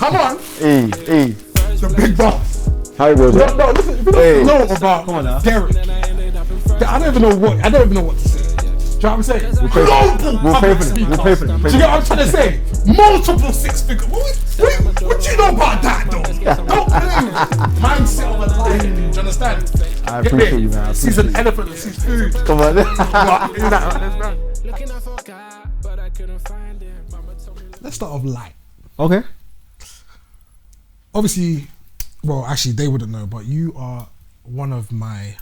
Come on. Hey. The big boss. How it goes? No, listen, if you don't know about Derrick, I don't even know what to say. Do you know what I'm saying? We'll pay for it. Do you get what I'm trying to say? Multiple six figures. What do you know about that, though? Don't play mindset of a lion. Do you understand? I appreciate you, man. Sees an elephant that sees food. Come on. Let's start off light. Okay. Obviously, well, actually, they wouldn't know, but you are one of my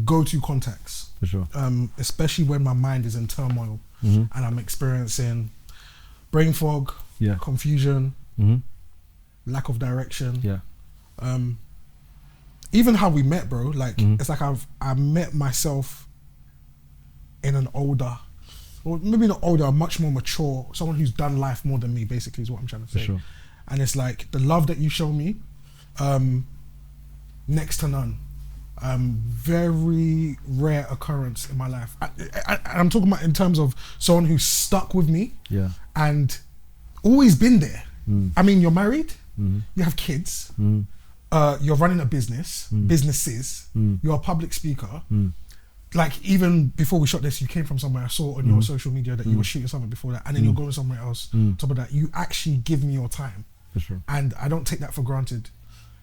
go-to contacts. For sure. Especially when my mind is in turmoil and I'm experiencing brain fog, confusion, lack of direction. Yeah. Even how we met, bro. Like it's like I met myself in an older, or maybe not older, much more mature, someone who's done life more than me. Basically, is what I'm trying to say. For sure. And it's like the love that you show me, next to none. Very rare occurrence in my life. I'm talking about in terms of someone who's stuck with me and always been there. I mean, you're married, you have kids, you're running a business, businesses, you're a public speaker. Like even before we shot this, you came from somewhere. I saw on your social media that you were shooting something before that, and then you're going somewhere else. Top of that, you actually give me your time. For sure. And I don't take that for granted,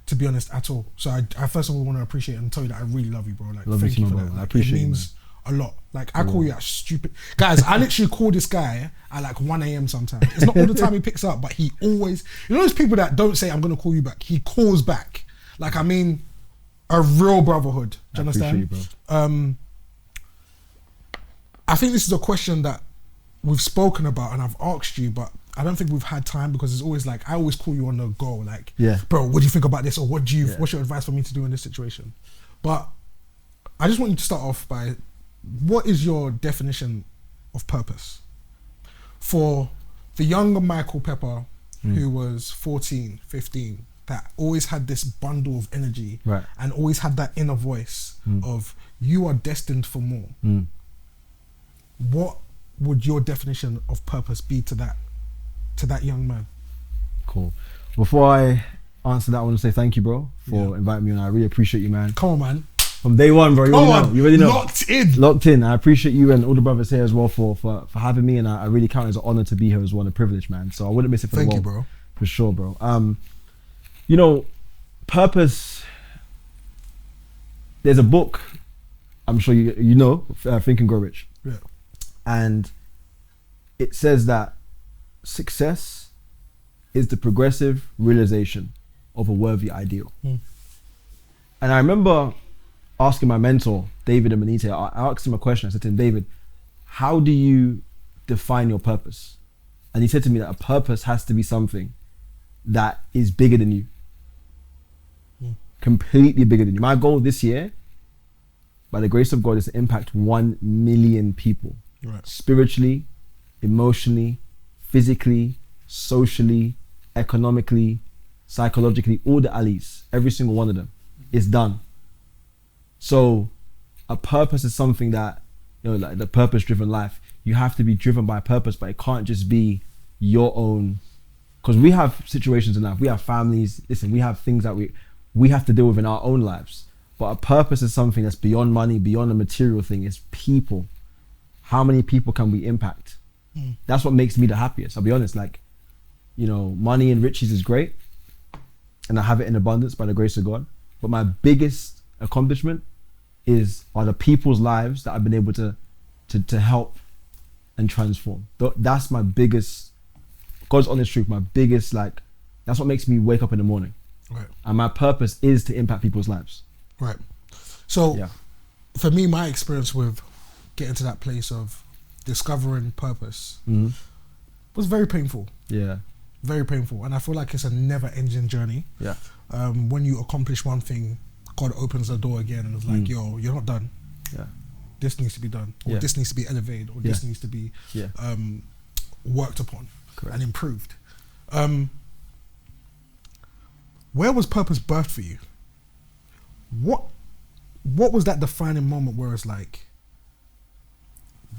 to be honest, at all. So I first of all want to appreciate and tell you that I really love you, bro. Like, thank you for that. I appreciate it. Means a lot. Like, I call you that stupid guys. I literally call this guy at like 1 a.m. sometimes. It's not all the time he picks up, but he always, you know, those people that don't say I'm gonna call you back. He calls back. Like, I mean, a real brotherhood. Do you understand? You, bro. I think this is a question that we've spoken about and I've asked you, but I don't think we've had time because it's always like, I always call you on the go, like, bro, what do you think about this? Or what's your advice for me to do in this situation? But I just want you to start off by, what is your definition of purpose? For the younger Michael Pepper, who was 14, 15, that always had this bundle of energy and always had that inner voice of, you are destined for more. What would your definition of purpose be to that young man? Cool. Before I answer that, I want to say thank you, bro, for inviting me on. I really appreciate you, man. Come on, man. From day one, bro. You already know. Locked in. I appreciate you and all the brothers here as well for having me, and I really count it as an honor to be here as well, and a privilege, man. So I wouldn't miss it for the world. Thank you, bro. For sure, bro. You know, purpose. There's a book, I'm sure you know, Think and Grow Rich. Yeah. And it says that success is the progressive realization of a worthy ideal. And I remember asking my mentor, David Amanite, I asked him a question. I said to him, David, how do you define your purpose? And he said to me that a purpose has to be something that is bigger than you. Completely bigger than you. My goal this year, by the grace of God, is to impact 1 million people. Spiritually, emotionally, physically, socially, economically, psychologically, all the alleys, every single one of them is done. So a purpose is something that, you know, like the purpose-driven life, you have to be driven by a purpose, but it can't just be your own, because we have situations in life, we have families, listen, we have things that we have to deal with in our own lives. But a purpose is something that's beyond money, beyond a material thing. It's people. How many people can we impact? That's what makes me the happiest. I'll be honest, like, you know, money and riches is great, and I have it in abundance by the grace of God. But my biggest accomplishment are the people's lives that I've been able to help and transform. That's my biggest, God's honest truth, my biggest, like, that's what makes me wake up in the morning. And my purpose is to impact people's lives. So for me, my experience with getting to that place of discovering purpose was very painful. Very painful. And I feel like it's a never-ending journey. When you accomplish one thing, God opens the door again and it's like, yo, you're not done. This needs to be done, or this needs to be elevated, or this needs to be worked upon and improved. Where was purpose birthed for you? What was that defining moment where it's like,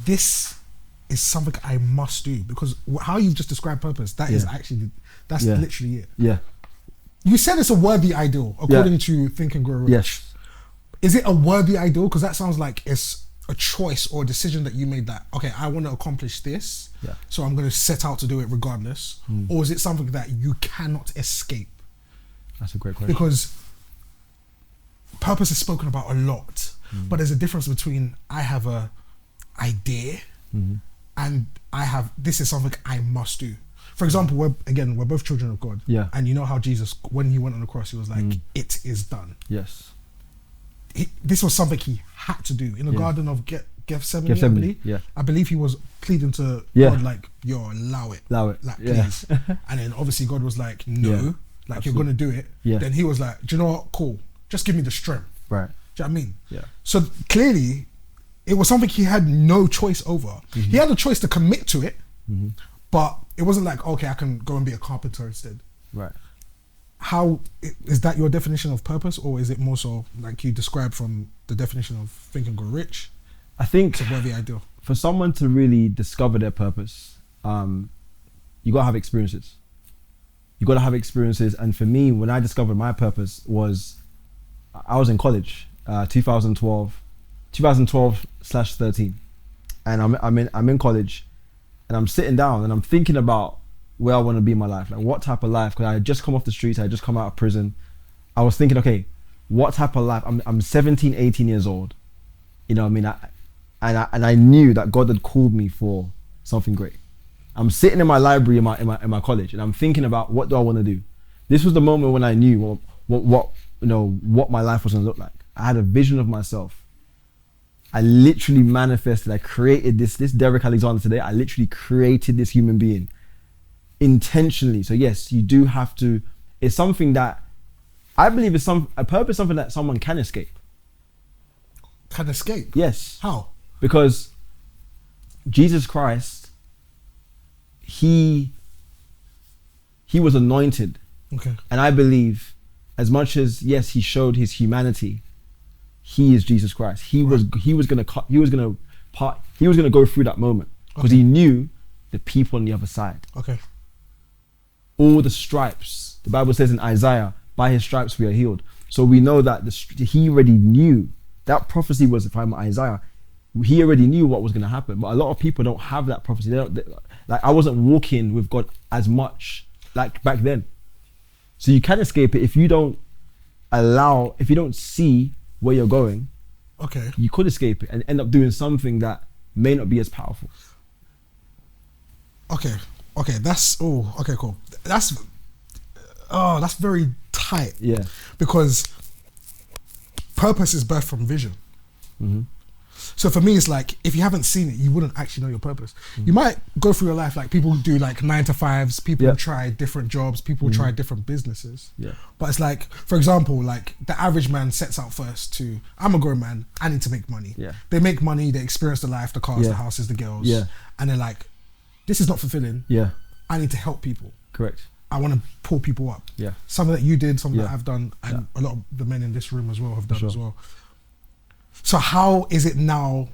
this is something I must do, because how you've just described purpose, that is actually, that's literally it. Yeah. You said it's a worthy ideal, according to Think and Grow Rich. Yes. Is it a worthy ideal? Because that sounds like it's a choice or a decision that you made that, okay, I want to accomplish this, so I'm going to set out to do it regardless. Or is it something that you cannot escape? That's a great question. Because purpose is spoken about a lot, but there's a difference between I have a idea and I have, this is something I must do. For example, we're both children of God. Yeah. And you know how Jesus, when he went on the cross, he was like, it is done. Yes. This was something he had to do in the Garden of Gethsemane. I believe he was pleading to God, like, yo, allow it, like, please. And then obviously God was like, no, like, you're gonna do it. Then he was like, do you know what, cool, just give me the strength. Right. Do you know what I mean? So clearly it was something he had no choice over. He had a choice to commit to it, but it wasn't like, okay, I can go and be a carpenter instead. Right. How is that your definition of purpose, or is it more so like you described from the definition of Think and Grow Rich? I think it's a worthy ideal. For someone to really discover their purpose, you gotta have experiences. You gotta have experiences. And for me, when I discovered my purpose was, I was in college, 2012/13, and I'm in college, and I'm sitting down and I'm thinking about where I want to be in my life, like what type of life, because I had just come off the streets, I had just come out of prison. I was thinking, okay, what type of life? I'm 17, 18 years old, you know what I mean? And I knew that God had called me for something great. I'm sitting in my library in my college, and I'm thinking about, what do I want to do? This was the moment when I knew what my life was going to look like. I had a vision of myself. I literally manifested. I created this Derrick Alexander today. I literally created this human being intentionally. So yes, you do have to. It's something that I believe is a purpose, something that someone can escape. Can escape? Yes. How? Because Jesus Christ, he was anointed. Okay. And I believe, as much as yes, he showed his humanity, he is Jesus Christ. He was gonna go through that moment because he knew the people on the other side. Okay. All the stripes. The Bible says in Isaiah, by his stripes we are healed. So we know that he already knew. That prophecy was from Isaiah. He already knew what was going to happen. But a lot of people don't have that prophecy. Like I wasn't walking with God as much like back then. So you can escape it if you don't see where you're going. Okay. You could escape it and end up doing something that may not be as powerful. Okay. Okay, cool. That's very tight. Yeah. Because purpose is birthed from vision. Mm-hmm. So for me, it's like, if you haven't seen it, you wouldn't actually know your purpose. Mm-hmm. You might go through your life, like people do like 9-to-5s, people try different jobs, people try different businesses. Yeah. But it's like, for example, like the average man sets out first to, I'm a grown man, I need to make money. Yeah. They make money, they experience the life, the cars, the houses, the girls. Yeah. And they're like, this is not fulfilling. Yeah. I need to help people. Correct. I want to pull people up. Yeah. Something that you did, something that I've done, and a lot of the men in this room as well have done as well. So how is it now?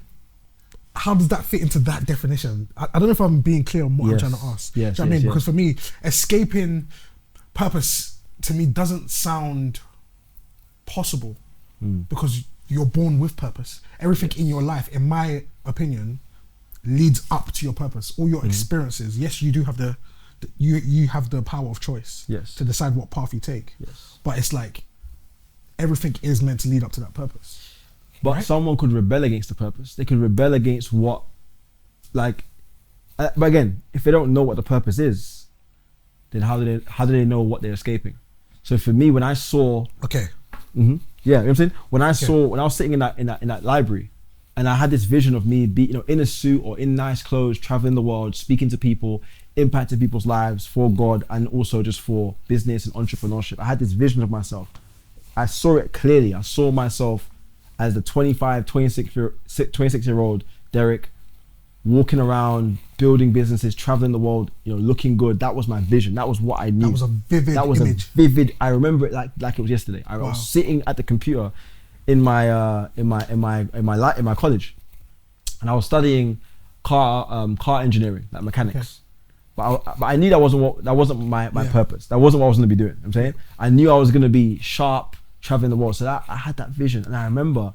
How does that fit into that definition? I don't know if I'm being clear on what I'm trying to ask. Yes, Do you know what I mean? Because for me, escaping purpose to me doesn't sound possible because you're born with purpose. Everything in your life, in my opinion, leads up to your purpose. All your experiences, yes, you do have you have the power of choice to decide what path you take. Yes. But it's like everything is meant to lead up to that purpose. But someone could rebel against the purpose. They could rebel against what, like, but again, if they don't know what the purpose is, then how do they know what they're escaping? So for me, when I saw, you know what I'm saying? When I was sitting in that library, and I had this vision of me in a suit or in nice clothes, traveling the world, speaking to people, impacting people's lives for God, and also just for business and entrepreneurship. I had this vision of myself. I saw it clearly. I saw myself as the 26-year-old Derrick, walking around, building businesses, traveling the world, looking good. That was my vision. That was what I knew. That was a vivid image. I remember it like it was yesterday. I was sitting at the computer in my college, and I was studying car engineering, like mechanics. Okay. But I knew that wasn't my purpose. That wasn't what I was gonna be doing. I'm saying I knew I was gonna be sharp, traveling the world. So that I had that vision, and I remember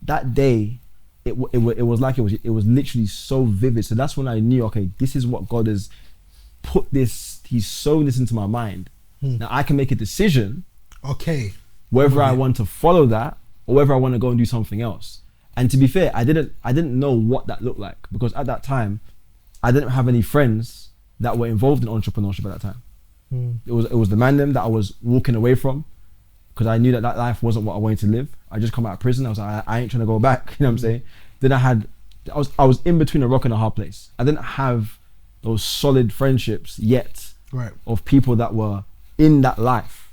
that day. It was like it was literally so vivid. So that's when I knew, okay, this is what God has put this. He's sown this into my mind. Now I can make a decision. Okay. Whether I want to follow that or whether I want to go and do something else. And to be fair, I didn't know what that looked like, because at that time, I didn't have any friends that were involved in entrepreneurship at that time. It was the man them that I was walking away from, because I knew that life wasn't what I wanted to live. I just come out of prison. I was like, I ain't trying to go back. You know what I'm saying? Then I was in between a rock and a hard place. I didn't have those solid friendships yet, right, of people that were in that life.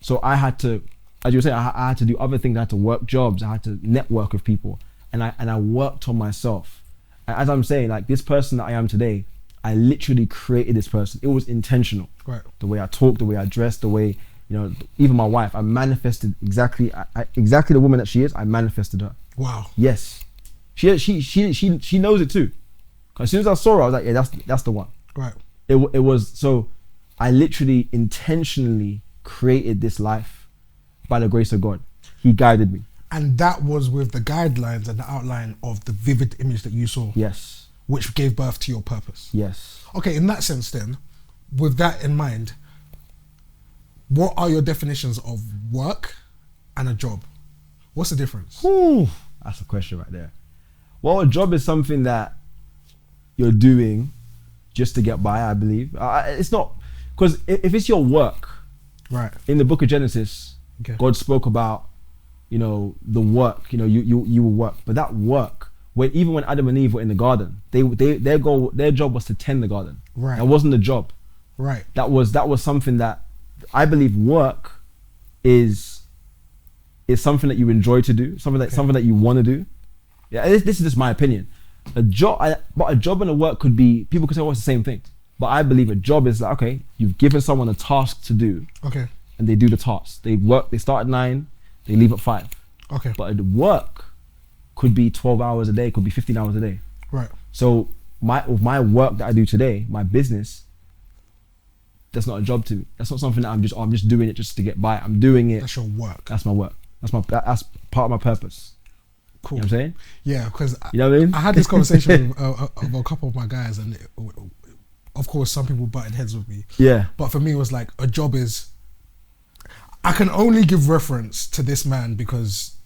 So I had to, as you were saying, I had to do other things. I had to work jobs. I had to network with people, and I worked on myself. And as I'm saying, like, this person that I am today, I literally created this person. It was intentional. Right. The way I talk, the way I dress, the way, you know, even my wife, I manifested exactly the woman that she is. I manifested her. Wow. Yes. She knows it too. Cause as soon as I saw her, I was like, yeah, that's the one. Right. It was, so I literally intentionally created this life by the grace of God. He guided me. And that was with the guidelines and the outline of the vivid image that you saw. Yes. Which gave birth to your purpose. Yes. Okay, in that sense then, with that in mind, what are your definitions of work and a job? What's the difference? Ooh, that's a question right there. Well, a job is something that you're doing just to get by, I believe. It's not, because if it's your work, right? In the book of Genesis, okay, God spoke about, you know, the work. You know, you will work, but that work, even when Adam and Eve were in the garden, their job was to tend the garden. Right. That wasn't a job. Right. That was something that I believe work is something that you enjoy to do, something that you want to do. Yeah, this is just my opinion. A job and a work could be, people could say, oh, it's the same thing. But I believe a job is like, okay, you've given someone a task to do. Okay. And they do the task. They work, they start at 9, they leave at 5. Okay. But a work could be 12 hours a day, could be 15 hours a day. Right. So with my work that I do today, my business, that's not a job to me. That's not something that I'm just doing it just to get by. I'm doing it. That's your work. That's my work. That's part of my purpose. Cool. You know what I'm saying? Yeah, because you know what I mean? I had this conversation with a couple of my guys, and of course some people butted heads with me. Yeah. But for me, it was like, a job is, I can only give reference to this man because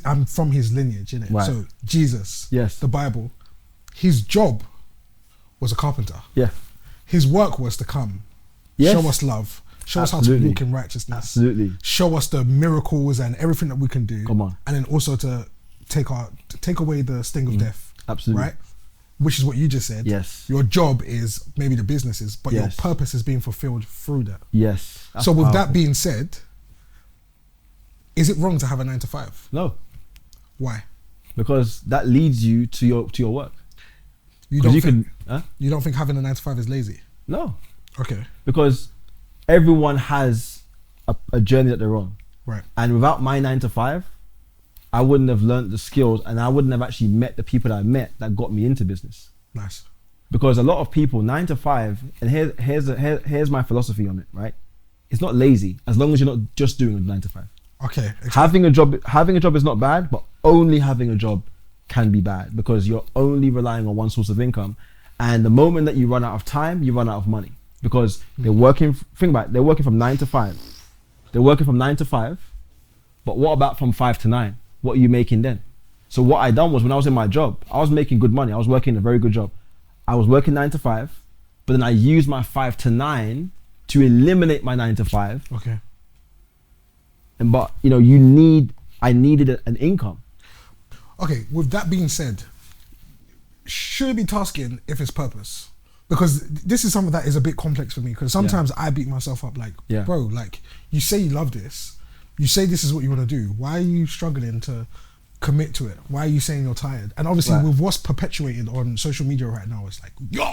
I'm from his lineage, innit? Right. So Jesus, yes, the Bible, his job was a carpenter. Yeah. His work was to come, show us love, show us how to walk in righteousness. Absolutely. Show us the miracles and everything that we can do. Come on. And then also to take away the sting of death. Absolutely. Right? Which is what you just said. Yes. Your job is maybe the businesses, but your purpose is being fulfilled through that. Yes. So with that being said, is it wrong to have a 9 to 5? No. Why? Because that leads you to your work. You don't think having a 9 to 5 is lazy? No. Okay. Because everyone has a journey that they're on. Right. And without my 9 to 5, I wouldn't have learned the skills, and I wouldn't have actually met the people that I met that got me into business. Nice. Because a lot of people, 9 to 5, and here's my philosophy on it, right? It's not lazy as long as you're not just doing a 9 to 5. Okay. Having a job is not bad, but only having a job can be bad, because you're only relying on one source of income. And the moment that you run out of time, you run out of money, because they're working, think about it, they're working from 9 to 5. They're working from 9 to 5, but what about from 5 to 9? What are you making then? So what I done was, when I was in my job, I was making good money. I was working a very good job. I was working 9 to 5, but then I used my 5 to 9 to eliminate my 9 to 5. Okay. But you know, I needed an income. Okay, with that being said, should it be tasking if it's purpose? Because this is something that is a bit complex for me, because sometimes I beat myself up like, bro, like, you say you love this, you say this is what you want to do, why are you struggling to commit to it? Why are you saying you're tired? And obviously with what's perpetuated on social media right now, it's like, yo,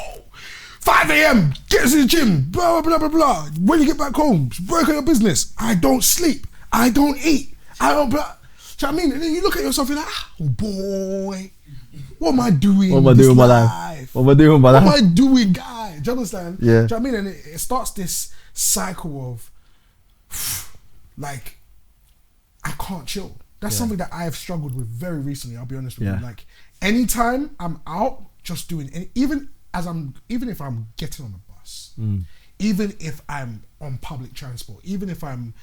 5 a.m, get to the gym, blah, blah, blah, blah. When you get back home, work on your business. I don't sleep, I don't eat, I don't blah. Do you know what I mean? And then you look at yourself, you're like, oh boy, what am I doing? What am I doing with my life? What am I doing with my life? What am I doing, guy? Do you understand? Yeah. Do you know what I mean? And it starts this cycle of like, I can't chill. That's something that I have struggled with very recently. I'll be honest with you. Like, anytime I'm out, just doing, even if I'm getting on a bus, even if I'm on public transport, even if I'm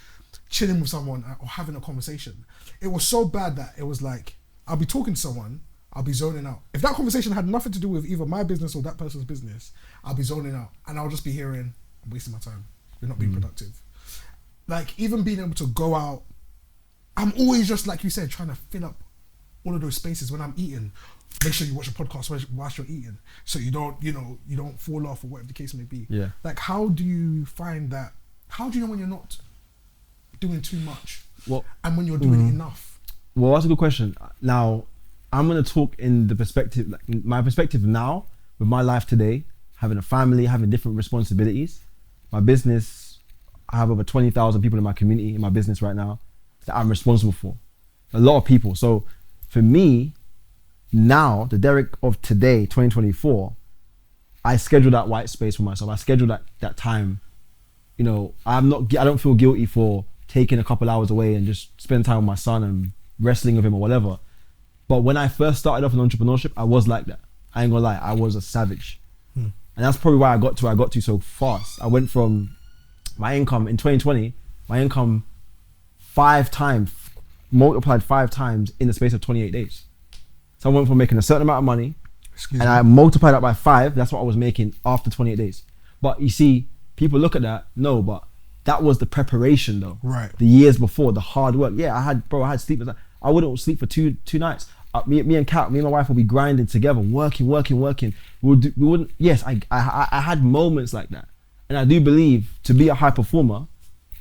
chilling with someone or having a conversation, it was so bad that it was like, I'll be talking to someone, I'll be zoning out. If that conversation had nothing to do with either my business or that person's business, I'll be zoning out and I'll just be hearing, I'm wasting my time. You're not being productive. Like, even being able to go out, I'm always just, like you said, trying to fill up all of those spaces when I'm eating. Make sure you watch a podcast whilst you're eating, so you don't fall off or whatever the case may be. Yeah. Like, how do you find that? How do you know when you're not doing too much? Well, and when you're doing enough? Well, that's a good question. Now, I'm gonna talk in the perspective, like my perspective now with my life today, having a family, having different responsibilities. My business, I have over 20,000 people in my community in my business right now that I'm responsible for. A lot of people. So for me, now, the Derrick of today, 2024, I schedule that white space for myself. I schedule that time. You know, I don't feel guilty for taking a couple hours away and just spend time with my son and wrestling with him or whatever. But when I first started off in entrepreneurship, I was like that. I ain't gonna lie, I was a savage. And that's probably why I got to where I got to so fast. I went from my income in 2020, my income multiplied 5 times in the space of 28 days. So I went from making a certain amount of money I multiplied that by 5. That's what I was making after 28 days. But you see, people look at that, no, but that was the preparation though. Right. The years before, the hard work. Yeah, I had sleep. I wouldn't sleep for two nights. Me and my wife will be grinding together, working. We wouldn't. Yes, I had moments like that, and I do believe to be a high performer,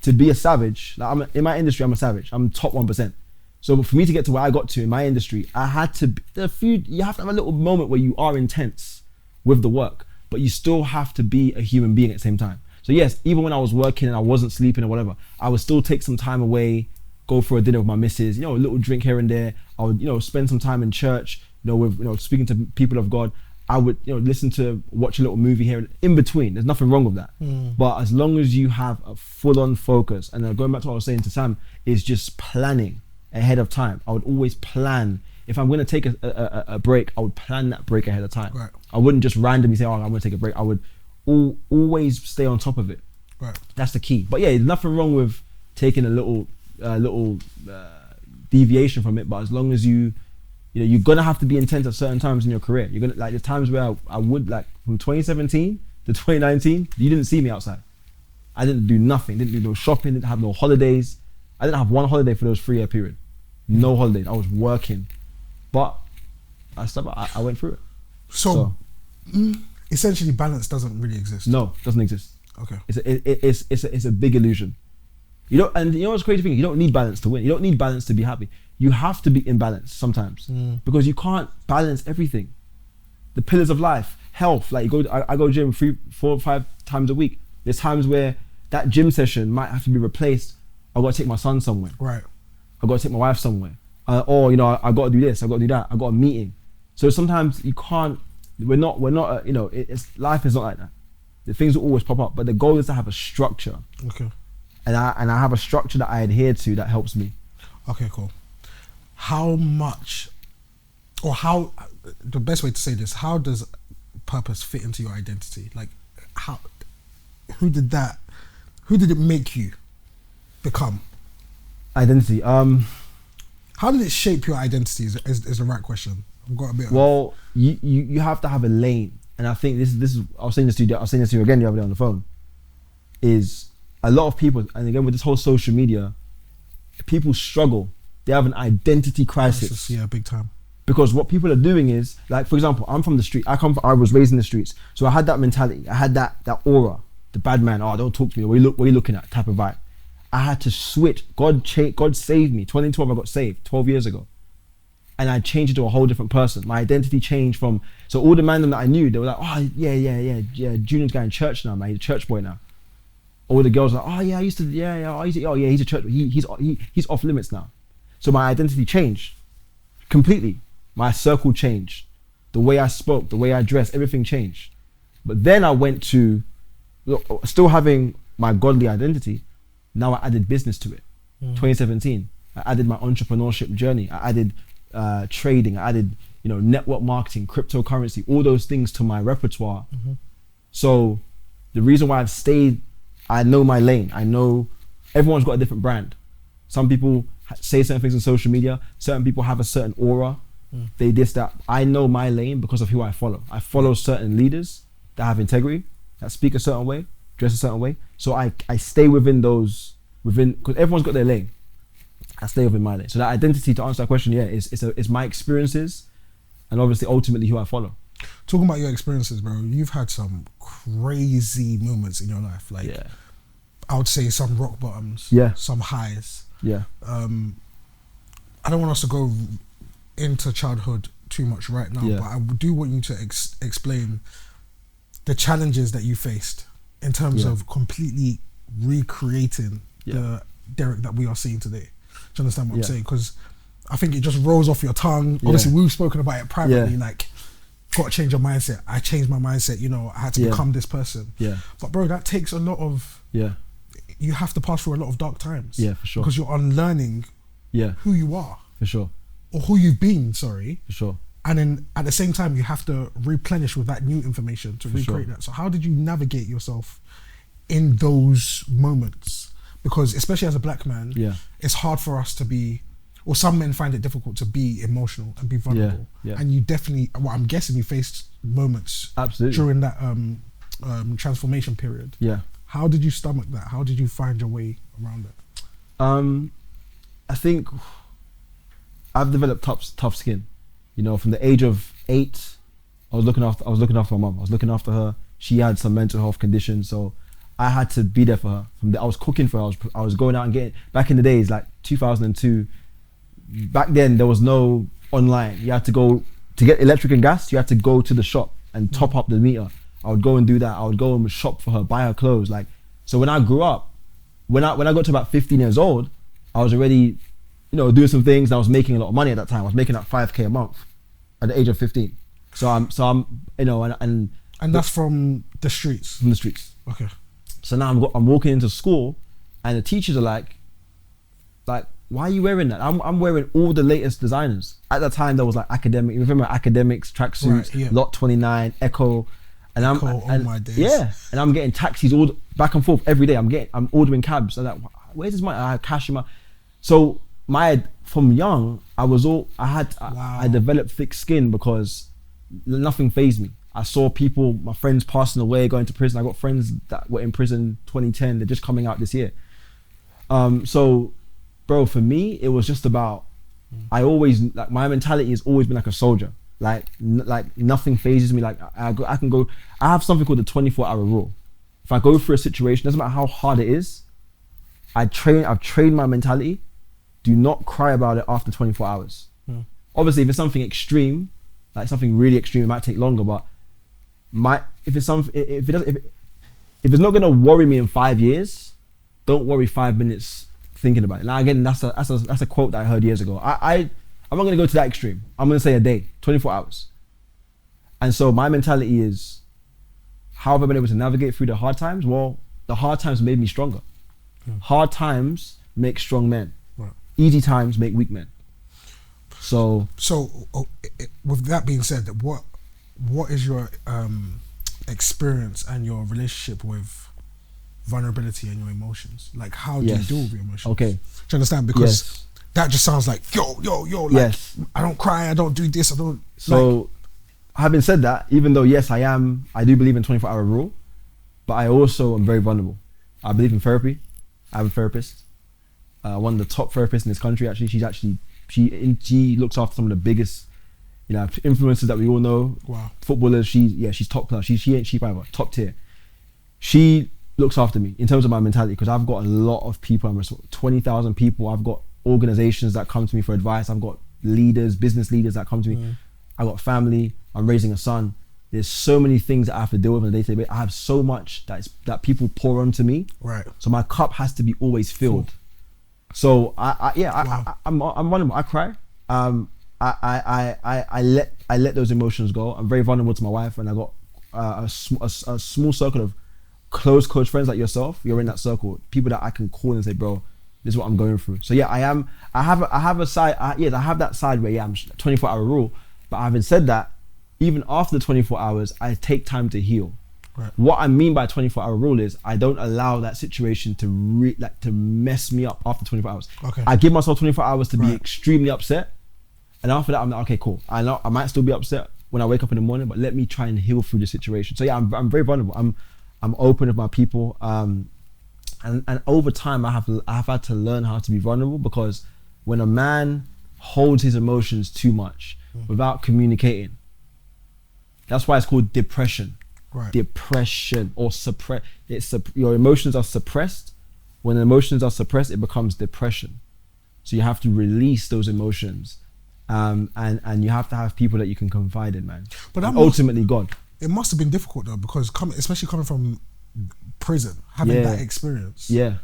to be a savage. Like in my industry, I'm a savage. I'm top 1%. So for me to get to where I got to in my industry, I had to. You have to have a little moment where you are intense with the work, but you still have to be a human being at the same time. So yes, even when I was working and I wasn't sleeping or whatever, I would still take some time away, go for a dinner with my missus, a little drink here and there. I would, spend some time in church, with, speaking to people of God. I would, watch a little movie here and in between. There's nothing wrong with that. But as long as you have a full-on focus, and going back to what I was saying to Sam, is just planning ahead of time. I would always plan. If I'm going to take a break, I would plan that break ahead of time. Right. I wouldn't just randomly say, I'm going to take a break. I would always stay on top of it. Right. That's the key. But yeah, there's nothing wrong with taking a little deviation from it. But as long as you're gonna have to be intense at certain times in your career. You're gonna there's times where I would from 2017 to 2019, you didn't see me outside. I didn't do nothing. Didn't do no shopping. Didn't have no holidays. I didn't have one holiday for those 3-year period. No holidays. I was working, but I went through it. So essentially, balance doesn't really exist. No, it doesn't exist. Okay. It's a big illusion. And what's crazy thing? You don't need balance to win. You don't need balance to be happy. You have to be in balance sometimes because you can't balance everything. The pillars of life, health. I go gym 3, 4, 5 times a week. There's times where that gym session might have to be replaced. I got to take my son somewhere. Right. I got to take my wife somewhere. I got to do this. I got to do that. I got a meeting. So sometimes you can't. We're not. Life is not like that. The things will always pop up, but the goal is to have a structure. Okay. And I have a structure that I adhere to that helps me. Okay, cool. How much, or how, the best way to say this, how does purpose fit into your identity? Who did it make you become? Identity. How did it shape your identity is the right question. I've got a bit of you have to have a lane. And I think this is I was saying this to you again the other day on the phone, is a lot of people, and again with this whole social media, people struggle. They have an identity crisis. Yeah, big time. Because what people are doing is, for example, I'm from the street. I was raised in the streets, so I had that mentality. I had that aura, the bad man. Oh, don't talk to me. What are you looking at? Type of vibe. I had to switch. God saved me. 2012, I got saved 12 years ago, and I changed into a whole different person. My identity changed from. So all the men that I knew, they were like, oh yeah. Junior's going to church now, man. He's a church boy now. All the girls were like, oh yeah, he's a church. He's off limits now. So my identity changed completely. My circle changed. the way I spoke, the way I dressed, everything changed. But then I went to, still having my godly identity, now I added business to it. 2017, I added my entrepreneurship journey. I added trading. I added, network marketing, cryptocurrency, all those things to my repertoire. So the reason why I've stayed, I know my lane. I know everyone's got a different brand. Some people say certain things on social media. Certain people have a certain aura. They this, that. I know my lane because of who I follow. I follow certain leaders that have integrity, that speak a certain way, dress a certain way. So I stay because everyone's got their lane. I stay within my lane. So that identity, to answer that question, it's my experiences and obviously ultimately who I follow. Talking about your experiences, bro, you've had some crazy moments in your life. Like, I would say some rock bottoms, some highs. I don't want us to go into childhood too much right now, but I do want you to explain the challenges that you faced in terms of completely recreating the Derrick that we are seeing today. Do you understand what I'm saying? Because I think it just rolls off your tongue. Obviously, we've spoken about it privately, like, got to change your mindset. I changed my mindset, I had to become this person. But bro, that takes a lot of, you have to pass through a lot of dark times. For sure. Because you're unlearning who you are. For sure. Or who you've been, sorry. For sure. And then at the same time, you have to replenish with that new information to recreate that. So how did you navigate yourself in those moments? Because especially as a black man, it's hard for us to be, or some men find it difficult to be emotional and be vulnerable. And you definitely, I'm guessing you faced moments during that transformation period. How did you stomach that? How did you find your way around it? I think I've developed tough skin. From the age of 8, I was looking after my mum. I was looking after her. She had some mental health conditions, so I had to be there for her. I was cooking for her. I was going out and getting, back in the days, like 2002, back then there was no online. You had to go, to get electric and gas, you had to go to the shop and top up the meter. I would go and do that. I would go and shop for her, buy her clothes. Like, so when I grew up, when I got to about 15 years old, I was already, doing some things, and I was making a lot of money at that time. I was making like 5K a month at the age of 15. So I'm, and that's from the streets? From the streets. Okay. So now I'm walking into school, and the teachers are like, why are you wearing that? I'm wearing all the latest designers. At that time, there was like academic, remember academics, tracksuits, Lot 29, Echo, and my days. And I'm getting taxis all back and forth every day. I'm ordering cabs. I'm like, where's this money? I have cash in my. So from young, I developed thick skin because nothing fazed me. I saw people, my friends passing away, going to prison. I got friends that were in prison 2010. They're just coming out this year. So, bro, for me, it was just about, my mentality has always been like a soldier. Like nothing phases me. Like I have something called the 24-hour rule. If I go through a situation, doesn't matter how hard it is, I've trained my mentality. Do not cry about it after 24 hours. Obviously, if it's something extreme, like something really extreme, it might take longer. But if it's not gonna worry me in 5 years, don't worry 5 minutes thinking about it. Now again, that's a quote that I heard years ago. I'm not gonna go to that extreme. I'm gonna say a day, 24 hours. And so my mentality is, how have I been able to navigate through the hard times? Well, the hard times made me stronger. Hard times make strong men. Easy times make weak men. So with that being said, what is your experience and your relationship with vulnerability and your emotions? Like, how do you deal with your emotions? Okay. Do you understand? Because that just sounds like yo, like I don't cry, I don't do this, I don't. So having said that, even though I do believe in 24-hour rule, but I also am very vulnerable. I believe in therapy. I have a therapist. One of the top therapists in this country. Actually, she looks after some of the biggest, influencers that we all know. Wow. Footballers. She's top class. She ain't cheap either. Top tier. She looks after me in terms of my mentality, because I've got a lot of people. I'm 20,000 people. I've got organizations that come to me for advice. I've got leaders, business leaders that come to me. I've got family. I'm raising a son. There's so many things that I have to deal with on a day-to-day basis. I have so much that people pour onto me. Right. So my cup has to be always filled. So I'm vulnerable. I cry. I I let those emotions go. I'm very vulnerable to my wife, and I got a small circle of close friends like yourself. You're in that circle, people that I can call and say, bro, this is what I'm going through. So yeah, I have a side. I have that side where I'm 24-hour rule. But having said that, even after the 24 hours, I take time to heal. Right. What I mean by 24-hour rule is I don't allow that situation to mess me up after 24 hours. Okay. I give myself 24 hours to be extremely upset, and after that I'm like, okay, cool. I know I might still be upset when I wake up in the morning, but let me try and heal through the situation. So yeah, I'm very vulnerable. I'm open with my people. And over time, I have had to learn how to be vulnerable, because when a man holds his emotions too much without communicating, that's why it's called depression. Right. Depression or suppress. Your emotions are suppressed. When emotions are suppressed, it becomes depression. So you have to release those emotions, and you have to have people that you can confide in, man. But ultimately, God. It must have been difficult though, because especially coming from prison, having that experience. Yeah.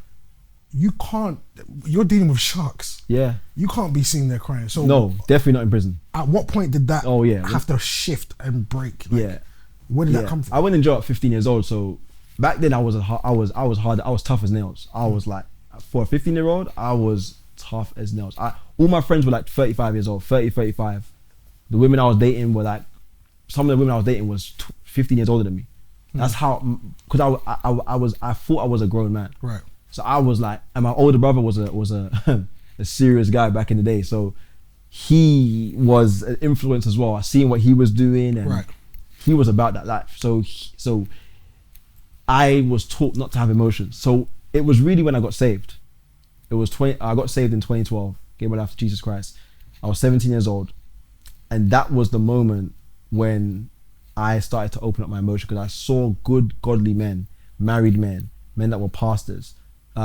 You're dealing with sharks. Yeah. You can't be sitting there crying. So no, definitely not in prison. At what point did that have to shift and break? Where did that come from? I went in jail at 15 years old. So back then I was tough as nails. I was like, for a 15-year-old, I was tough as nails. All my friends were like 35 years old, 30, 35. The women I was dating were like, some of the women I was dating was 15 years older than me. That's how, because I thought I was a grown man. Right. So I was like, and my older brother was a serious guy back in the day. So he was an influence as well. I seen what he was doing, and he was about that life. So I was taught not to have emotions. So it was really when I got saved. I got saved in 2012, gave my life to Jesus Christ. I was 17 years old, and that was the moment when I started to open up my emotion, because I saw good, godly men, married men that were pastors. Me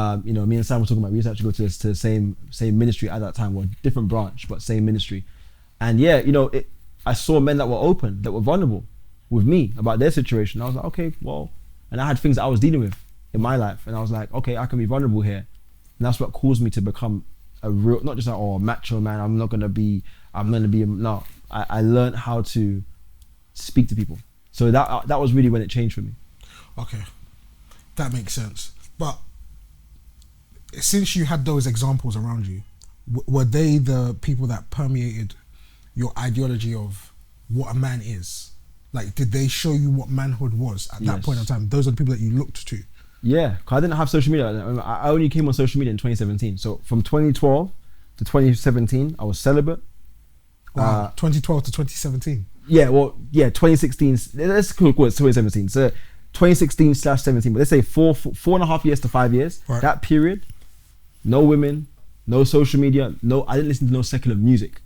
and Sam were talking about, we used to actually go to the same ministry at that time, or different branch, but same ministry. And I saw men that were open, that were vulnerable with me about their situation. I was like, okay, well, and I had things that I was dealing with in my life, and I was like, okay, I can be vulnerable here. And that's what caused me to become a real, not just like, macho man, I learned how to speak to people. So that was really when it changed for me. Okay, that makes sense. But since you had those examples around you, were they the people that permeated your ideology of what a man is? Like, did they show you what manhood was at that point in time? Those are the people that you looked to. Yeah, because I didn't have social media. I only came on social media in 2017. So from 2012 to 2017, I was celibate. Wow, 2012 to 2017. Yeah, 2016. Let's call it 2017. So 2016/17. But let's say 4.5 years to 5 years. Right. That period, no women, no social media, I didn't listen to no secular music.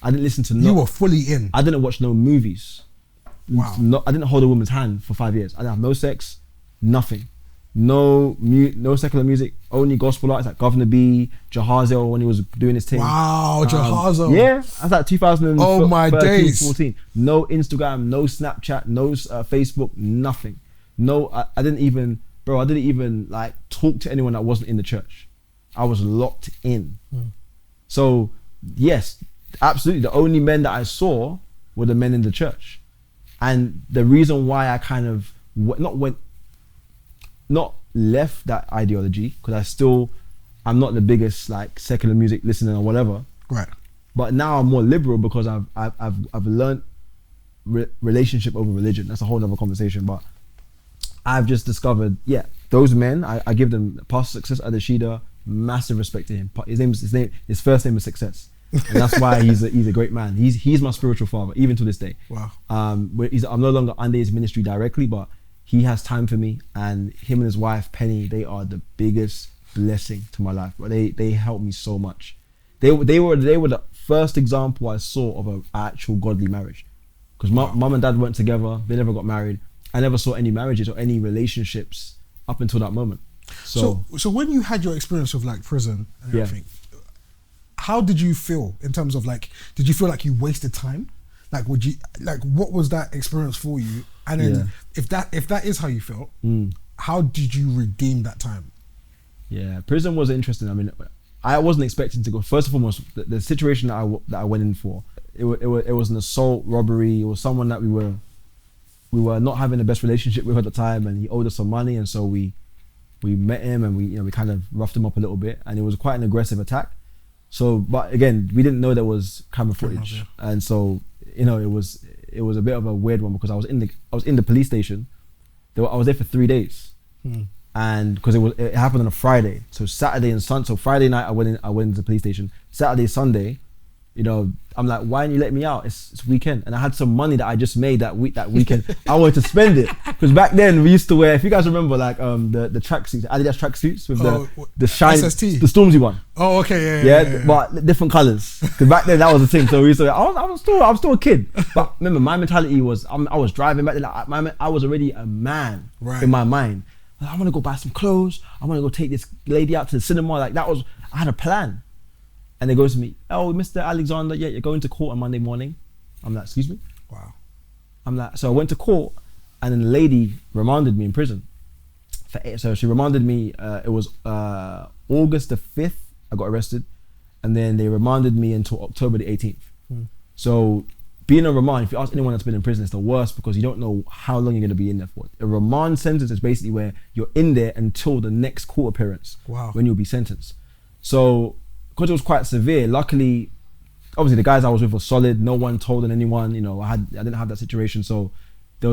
I didn't listen to You were fully in. I didn't watch no movies. Wow. I didn't hold a woman's hand for 5 years. I didn't have no sex, nothing. No secular music, only gospel artists like Governor B, Jahaziel when he was doing his thing. Wow, Jahaziel. Yeah, that's like 2013, oh my days. 14. No Instagram, no Snapchat, no Facebook, nothing. No, I didn't even like talk to anyone that wasn't in the church. I was locked in. So yes, absolutely. The only men that I saw were the men in the church. And the reason why I kind of not left that ideology, because I'm not the biggest like secular music listener or whatever. Right. But now I'm more liberal because I've learned relationship over religion. That's a whole other conversation. But I've just discovered, those men, I give them Pastor Success Adeshida, massive respect to him. His first name is Success. And that's why he's a great man. He's my spiritual father, even to this day. Wow. I'm no longer under his ministry directly, but he has time for me, and him and his wife Penny, they are the biggest blessing to my life. But they helped me so much. They were the first example I saw of an actual godly marriage. Because mum and dad weren't together, they never got married. I never saw any marriages or any relationships up until that moment. So when you had your experience of like prison and everything, how did you feel in terms of like, did you feel like you wasted time? Like, what was that experience for you? And then if that is how you felt, how did you redeem that time? Yeah, prison was interesting. I mean, I wasn't expecting to go. First and foremost, the situation that I went in for, it was an assault, robbery. It was someone that we were not having the best relationship with at the time, and he owed us some money, and so we met him, and we kind of roughed him up a little bit, and it was quite an aggressive attack. So, but again, we didn't know there was camera footage, and so it was a bit of a weird one, because I was in the police station. I was there for 3 days, and because it happened on a Friday, so Saturday and Sunday. So Friday night I went into the police station. Saturday, Sunday, I'm like, why didn't you let me out? It's weekend, and I had some money that I just made that weekend. I wanted to spend it, because back then we used to wear, if you guys remember, like the tracksuits, Adidas tracksuits with the shiny, SST. the Stormzy one. Oh, okay, yeah. But different colors, because back then that was the thing. So we used to. I was still a kid, but remember, my mentality was I was driving back then. Like, I was already a man in my mind. Like, I want to go buy some clothes. I want to go take this lady out to the cinema. Like I had a plan. And they goes to me, oh, Mr. Alexander, yeah, you're going to court on Monday morning. I'm like, excuse me? Wow. I'm like, so I went to court, and then the lady remanded me in prison. So she remanded me, it was August the 5th, I got arrested. And then they remanded me until October the 18th. So being on remand, if you ask anyone that's been in prison, it's the worst, because you don't know how long you're going to be in there for. A remand sentence is basically where you're in there until the next court appearance. Wow. When you'll be sentenced. So, because it was quite severe, luckily, obviously the guys I was with were solid. No one told on anyone. I didn't have that situation. So they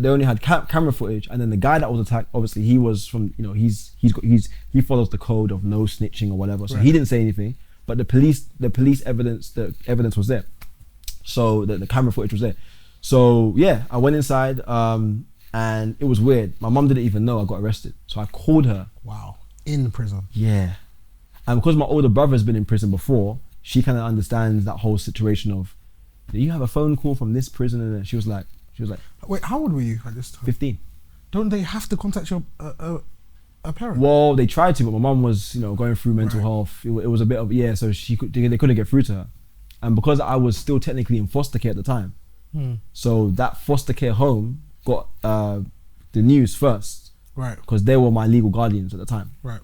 only had camera footage, and then the guy that was attacked, obviously he was from, he follows the code of no snitching or whatever. So he didn't say anything, but the police evidence was there. So the camera footage was there. So yeah, I went inside, and it was weird. My mum didn't even know I got arrested. So I called her. Wow. In prison. Yeah. And because my older brother's been in prison before, she kind of understands that whole situation of, you have a phone call from this prison, and she was like, wait, how old were you at this time? 15. Don't they have to contact your a parent? Well, they tried to, but my mum was, going through mental health. It was a bit of, so they couldn't get through to her. And because I was still technically in foster care at the time, so that foster care home got the news first, right? Because they were my legal guardians at the time, right?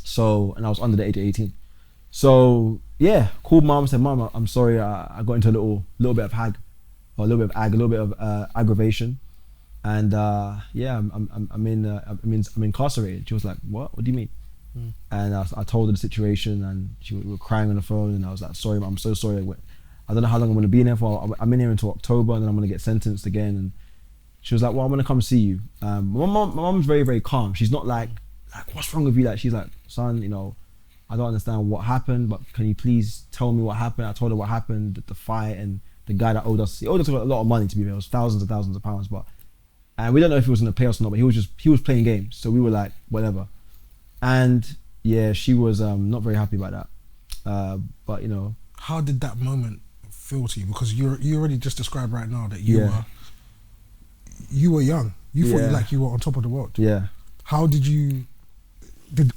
So, and I was under the age of 18. So yeah, called mum, said, Mum, I'm sorry, I got into a little bit of a little bit of aggravation, and I'm incarcerated. She was like, what do you mean? And I told her the situation, and we were crying on the phone, and I was like, sorry, I'm so sorry. I don't know how long I'm gonna be in here for. I'm in here until October, and then I'm gonna get sentenced again. And she was like, well, I'm gonna come see you. My mom's very, very calm. She's not like, what's wrong with you? Like, she's like, son, I don't understand what happened, but can you please tell me what happened? I told her what happened, the fight, and the guy that owed us a lot of money, to be fair. It was thousands and thousands of pounds, and we don't know if he was gonna pay us or not, but he was playing games. So we were like, whatever. And yeah, she was not very happy about that. But how did that moment feel to you? Because you already just described right now that you were young. You thought like you were on top of the world. Yeah. How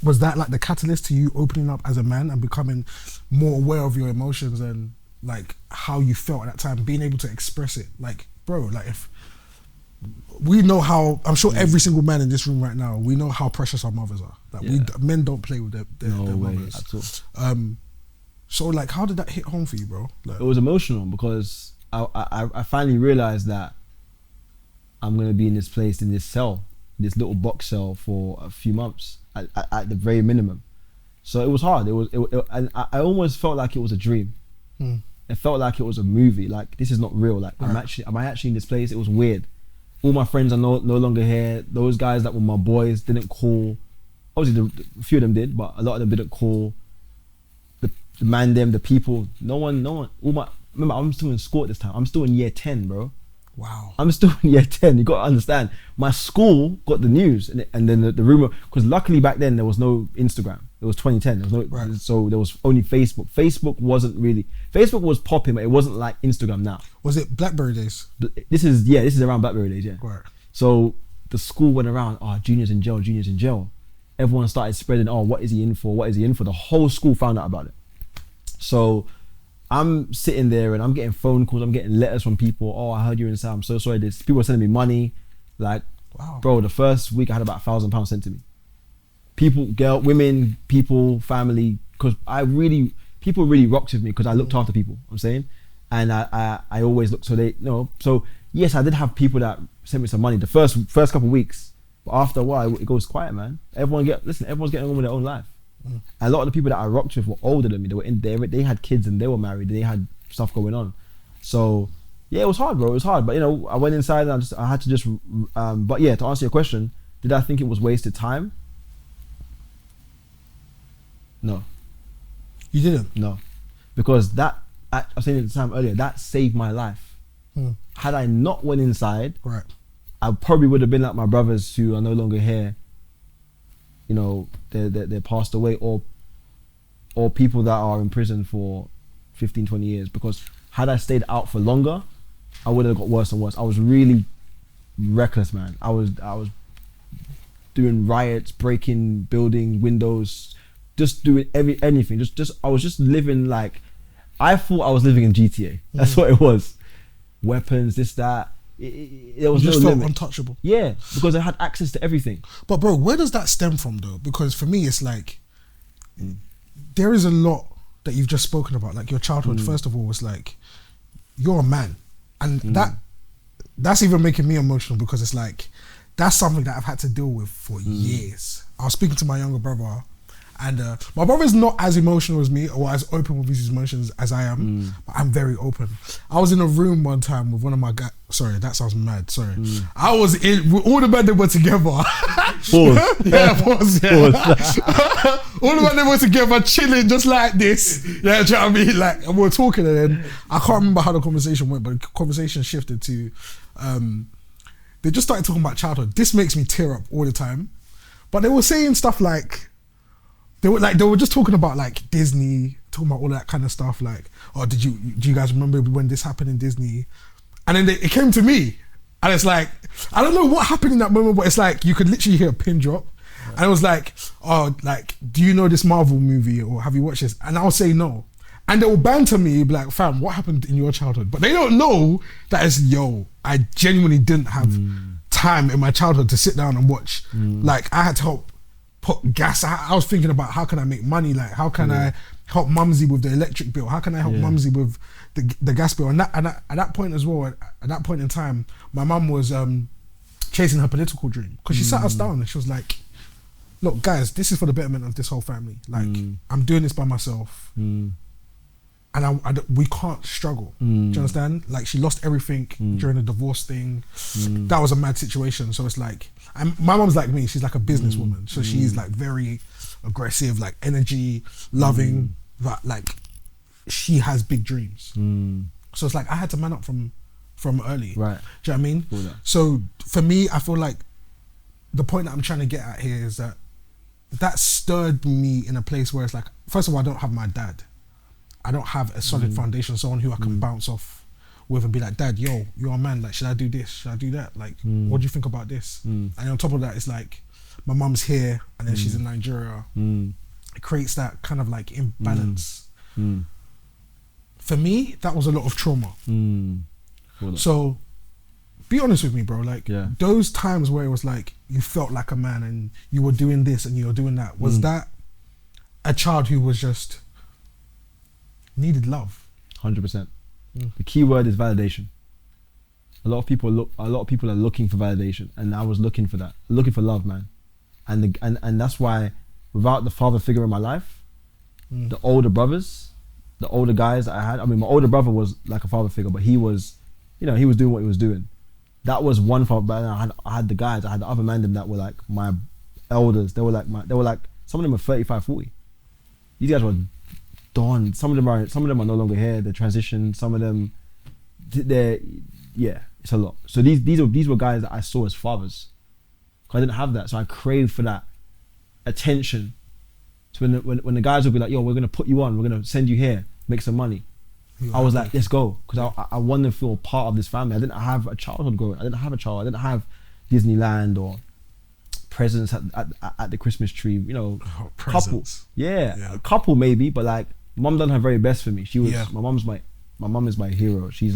was that like the catalyst to you opening up as a man and becoming more aware of your emotions and like how you felt at that time, being able to express it? Like, bro, like if we know how, I'm sure every single man in this room right now, we know how precious our mothers are. Like men don't play with their mothers at all. So like, how did that hit home for you, bro? Like, it was emotional, because I finally realized that I'm gonna be in this place, in this cell, this little box cell for a few months at the very minimum. So it was hard. And I almost felt like it was a dream. It felt like it was a movie. Like, this is not real. Like, am I actually in this place? It was weird. All my friends are no longer here. Those guys that were my boys didn't call. Obviously, a few of them did, but a lot of them didn't call. The man, the people, no one. Remember, I'm still in school at this time. I'm still in year 10, bro. Wow. I'm still in year 10. You got to understand. My school got the news, and then the rumor, because luckily back then there was no Instagram. It was 2010. There was no, so there was only Facebook. Facebook was popping, but it wasn't like Instagram now. Was it BlackBerry days? This is around BlackBerry days, yeah. Right. So the school went around, juniors in jail. Everyone started spreading, what is he in for? What is he in for? The whole school found out about it. So I'm sitting there and I'm getting phone calls, I'm getting letters from people. I heard you're inside, I'm so sorry. People are sending me money. Like, wow. Bro, the first week I had about £1,000 sent to me. People, women, people, family, because people really rocked with me because I looked after people, I'm saying. And I always look, so yes, I did have people that sent me some money the first couple of weeks, but after a while it goes quiet, man. Everyone's getting on with their own life. And a lot of the people that I rocked with were older than me. They were in there, they had kids and they were married and they had stuff going on. So yeah, it was hard, bro. It was hard, but I went inside and I had to just but yeah, to answer your question, did I think it was wasted time? No. You didn't? No, because that, I was saying at the time earlier, that saved my life. Had I not went inside, right, I probably would have been like my brothers who are no longer here. They're passed away, or people that are in prison for 15, 20 years. Because had I stayed out for longer, I would have got worse and worse. I was really reckless, man. I was doing riots, breaking buildings, windows, just doing anything. I was just living like, I thought I was living in GTA. That's what it was. Weapons, this, that. There was you just no felt limit. untouchable. Yeah, because I had access to everything. But bro, where does that stem from though? Because for me, it's like, there is a lot that you've just spoken about. Like your childhood, first of all, was like, you're a man. And that's even making me emotional, because it's like, that's something that I've had to deal with for years. I was speaking to my younger brother, and my brother's not as emotional as me or as open with his emotions as I am, but I'm very open. I was in a room one time with one of my guys. Sorry, that sounds mad. Sorry. I was in, all the men that were together. Pause. Yeah, pause. Yeah. Pause. All the men that were together, chilling just like this. Yeah, do you know what I mean? Like, and we were talking, and then I can't remember how the conversation went, but the conversation shifted to, they just started talking about childhood. This makes me tear up all the time. But they were saying stuff like, they were just talking about like Disney, talking about all that kind of stuff. Like, oh, do you guys remember when this happened in Disney? And then it came to me, and it's like, I don't know what happened in that moment, but it's like you could literally hear a pin drop. And it was like, oh, like, do you know this Marvel movie, or have you watched this? And I'll say no. And they will banter me, be like, fam, what happened in your childhood? But they don't know that it's, I genuinely didn't have time in my childhood to sit down and watch. Like, I had to help put gas. I was thinking about, how can I make money? Like, how can I help Mumsy with the electric bill? How can I help Mumsy with the gas bill? And at that point as well, at that point in time, my mum was chasing her political dream, because she sat us down and she was like, look, guys, this is for the betterment of this whole family. Like, I'm doing this by myself. And we can't struggle. Do you understand? Like, she lost everything during the divorce thing. That was a mad situation. So it's like, my mom's like me. She's like a businesswoman. So she's like very aggressive, like energy, loving. But like, she has big dreams. So it's like, I had to man up from early. Right. Do you know what I mean? Cool. So for me, I feel like the point that I'm trying to get at here is that stirred me in a place where it's like, first of all, I don't have my dad. I don't have a solid foundation, someone who I can bounce off with and be like, Dad, yo, you're a man, like, should I do this? Should I do that? Like, what do you think about this? And on top of that, it's like, my mum's here and then she's in Nigeria. It creates that kind of like imbalance. For me, that was a lot of trauma. So, be honest with me, bro. Like, those times where it was like, you felt like a man and you were doing this and you were doing that, was that a child who was just needed love? 100%. The key word is validation. A lot of people are looking for validation, and I was looking for that, looking for love, man. And that's why, without the father figure in my life, the older brothers, the older guys that I had. I mean, my older brother was like a father figure, but he was, he was doing what he was doing. That was one father. But I had the guys. I had the other men that were like my elders. They were like some of them were 35, 40. These guys were done. Some of them are no longer here. They transitioned. Some of them, it's a lot. So these were guys that I saw as fathers. I didn't have that, so I craved for that attention. So when the guys would be like, yo, we're gonna put you on, we're gonna send you here, make some money. I was like, let's go, because I wanted to feel part of this family. I didn't have a childhood growing. I didn't have a child. I didn't have Disneyland or presents at the Christmas tree. Couple, a couple maybe, but like, mum done her very best for me. She was my mum is my hero. She's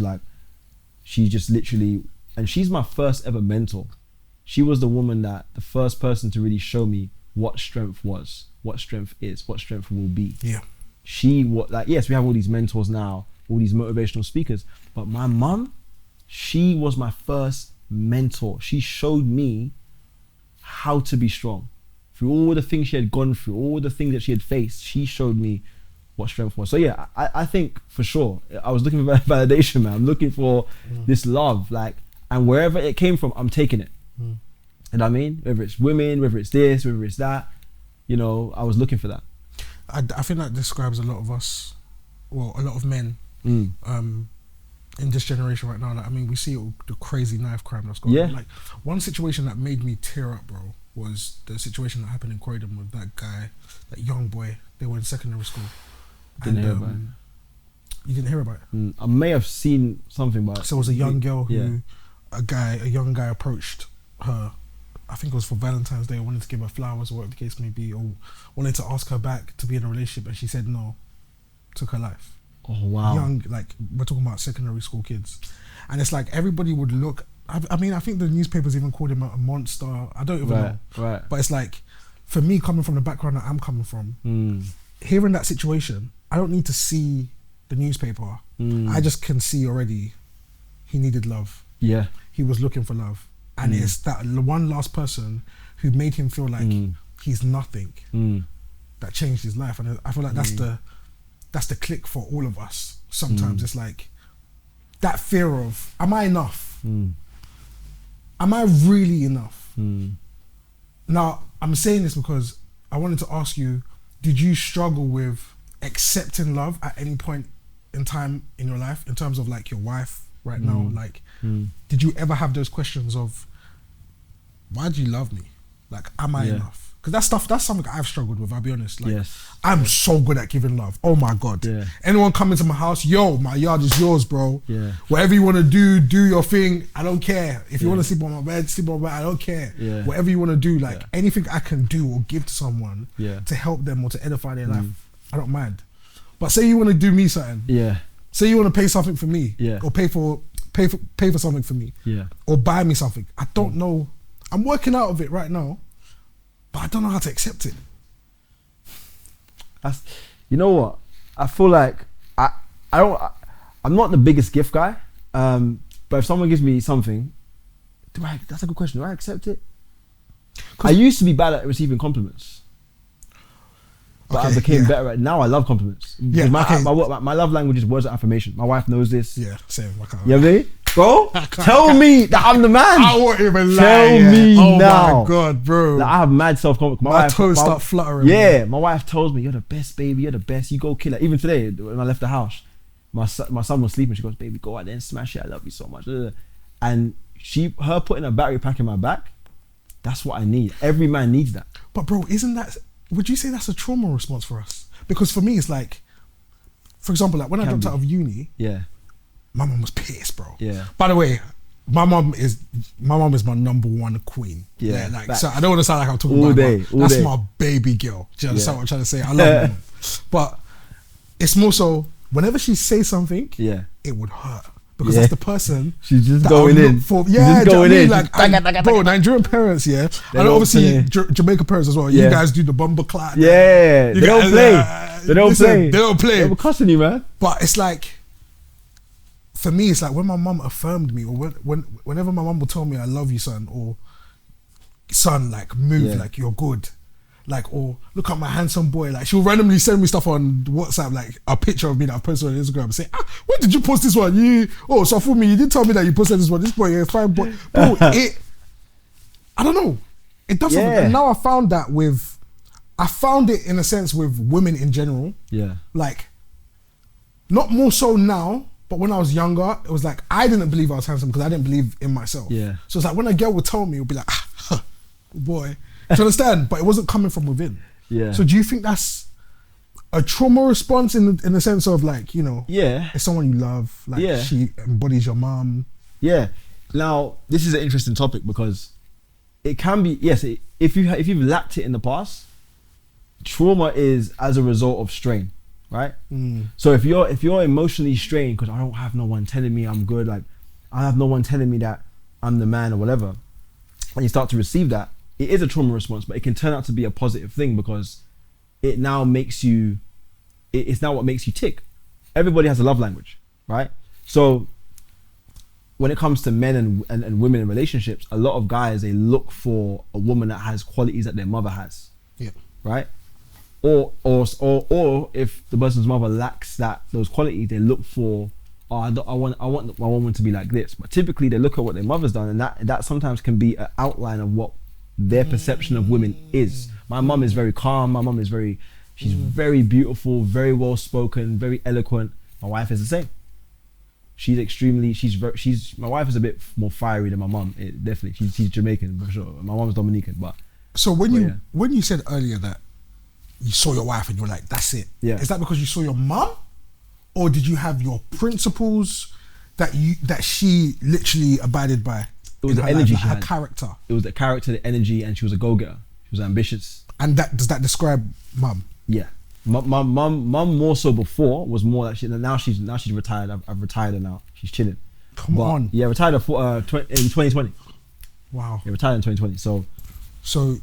just literally, and she's my first ever mentor. She was the woman the first person to really show me what strength was, what strength is, what strength will be. Yeah. She was like, yes, we have all these mentors now, all these motivational speakers. But my mum, she was my first mentor. She showed me how to be strong. Through all the things she had gone through, all the things that she had faced, she showed me what strength was. So yeah, I think for sure, I was looking for validation, man. I'm looking for this love, like, and wherever it came from, I'm taking it. You know what I mean? Whether it's women, whether it's this, whether it's that, you know, I was looking for that. I think that describes a lot of us, well, a lot of men in this generation right now. Like, I mean, we see all the crazy knife crime that's going on. Like, one situation that made me tear up, bro, was the situation that happened in Croydon with that guy, that young boy. They were in secondary school. Didn't hear about it. You didn't hear about it? I may have seen something about it. So it was a young girl who, a young guy approached her, I think it was for Valentine's Day, wanted to give her flowers or whatever the case may be, or wanted to ask her back to be in a relationship, and she said no, took her life. Oh wow. Young, like, we're talking about secondary school kids. And it's like everybody would look, I mean, I think the newspapers even called him a monster. I don't even know. Right. But it's like, for me, coming from the background that I'm coming from, hearing that situation, I don't need to see the newspaper. I just can see already he needed love. Yeah. He was looking for love. And it's that one last person who made him feel like he's nothing that changed his life. And I feel like that's the click for all of us. Sometimes it's like that fear of, am I enough? Am I really enough? Now, I'm saying this because I wanted to ask you, did you struggle with accepting love at any point in time in your life, in terms of like your wife right now? Like, did you ever have those questions of, why do you love me? Like, am I enough? Because that's something I've struggled with, I'll be honest. Like, I'm so good at giving love. Oh my God. Anyone come into my house, yo, my yard is yours, bro. Whatever you want to do your thing. I don't care. If you want to sleep on my bed, sleep on my bed. I don't care. Whatever you want to do, like anything I can do or give to someone to help them or to edify their life, I don't mind. But say you want to do me something. Say you want to pay something for me. Or pay for something for me. Or buy me something. I don't know. I'm working out of it right now, but I don't know how to accept it. You know what? I feel like I'm not the biggest gift guy, but if someone gives me something, that's a good question. Do I accept it? I used to be bad at receiving compliments, but I became better at it. Now I love compliments. My love language is words of affirmation. My wife knows this. Yeah, same. You know what I mean? Bro, tell me that I'm the man. I won't even lie. Tell me now. Oh my God, bro. Like, I have mad self-confidence. My toes start fluttering. Yeah, my wife tells me, you're the best, baby. You're the best. You go kill it. Even today, when I left the house, my son was sleeping. She goes, baby, go out there and smash it. I love you so much. And her putting a battery pack in my back, that's what I need. Every man needs that. But bro, would you say that's a trauma response for us? Because for me, it's like, for example, like when I dropped out of uni, my mum was pissed, bro. By the way, my mum is my number one queen. So I don't want to sound like I'm talking about her. That's my baby girl. Do you understand what I'm trying to say? I love my mum. But it's more so, whenever she says something, it would hurt. Because that's the person she's just going in. Just going in. Like, bro, Nigerian parents, and obviously Jamaican parents as well. You guys do the bumper clap. They don't play. They don't play. They don't play. They were cussing you, man. But it's like, for me, it's like when my mum affirmed me, or whenever my mum would tell me I love you, son, or son, like move, like you're good, like, or look at my handsome boy, like she'll randomly send me stuff on WhatsApp, like a picture of me that I've posted on Instagram, and say, when did you post this one? So for me, you didn't tell me that you posted this one. This boy, you're a fine boy. Bro, I don't know. It doesn't. And now I found it in a sense with women in general. Like, not more so now, but when I was younger, it was like, I didn't believe I was handsome because I didn't believe in myself. So it's like when a girl would tell me, it would be like, boy. Do you understand? But it wasn't coming from within. So do you think that's a trauma response in the sense of like, it's someone you love, like she embodies your mom? Now, this is an interesting topic because it can be, if you've lacked it in the past, trauma is as a result of strain. Right? So if you're emotionally strained because I don't have no one telling me I'm good, like I have no one telling me that I'm the man or whatever, and you start to receive that, it is a trauma response, but it can turn out to be a positive thing because it now makes you, it's now what makes you tick. Everybody has a love language. right? So when it comes to men and women in relationships, a lot of guys, they look for a woman that has qualities that their mother has. Yeah. Right? Or if the person's mother lacks those qualities, they look for, I want my woman to be like this. But typically they look at what their mother's done, and that sometimes can be an outline of what their perception of women is. My mum is very calm. My mum is she's very beautiful, very well spoken, very eloquent. My wife is the same. My wife is a bit more fiery than my mum. Definitely, she's Jamaican for sure. My mom's Dominican, but. So when you said earlier that you saw your wife and you were like, that's it. Yeah. Is that because you saw your mum, or did you have your principles that she literally abided by? It was the energy she her had. Character. It was the character, the energy, and she was a go-getter. She was ambitious. And does that describe mum? Yeah. My mum more so before was more like now she's retired. I've retired her now. She's chilling. Come on. Yeah, retired in 2020. Wow. Yeah, retired in 2020. So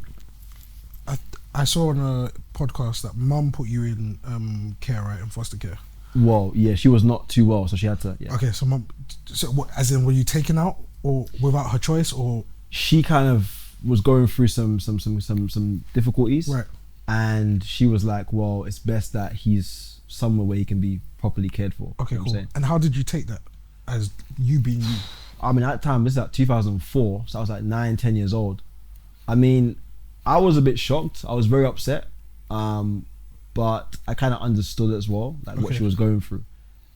I saw on a podcast that mum put you in care, right, in foster care. Well, yeah, she was not too well, so she had to. Yeah. Okay, so mum, what, as in, were you taken out or without her choice, or? She kind of was going through some difficulties. Right. And she was like, well, it's best that he's somewhere where he can be properly cared for. Okay, cool. And how did you take that as you being you? I mean, at that time, this is like 2004, so I was like 9-10 years old. I mean, I was a bit shocked. I was very upset, but I kind of understood as well, like what she was going through.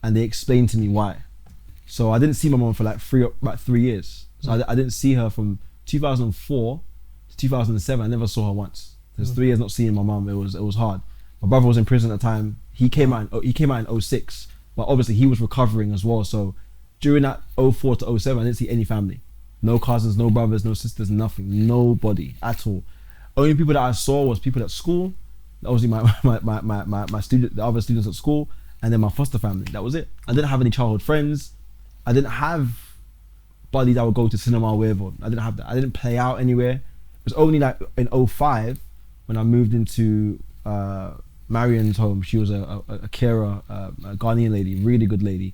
And they explained to me why. So I didn't see my mom for like 3 years. So I didn't see her from 2004 to 2007. I never saw her once. There's 3 years not seeing my mum. It was hard. My brother was in prison at the time. He came out in 06, but obviously he was recovering as well. So during that 04 to 07, I didn't see any family. No cousins, no brothers, no sisters, nothing. Nobody at all. Only people that I saw was people at school. Obviously my student, the other students at school, and then my foster family. That was it. I didn't have any childhood friends. I didn't have buddies I would go to cinema with, or I didn't have that. I didn't play out anywhere. It was only like in 05 when I moved into Marion's home. She was a carer, a Ghanaian lady, really good lady.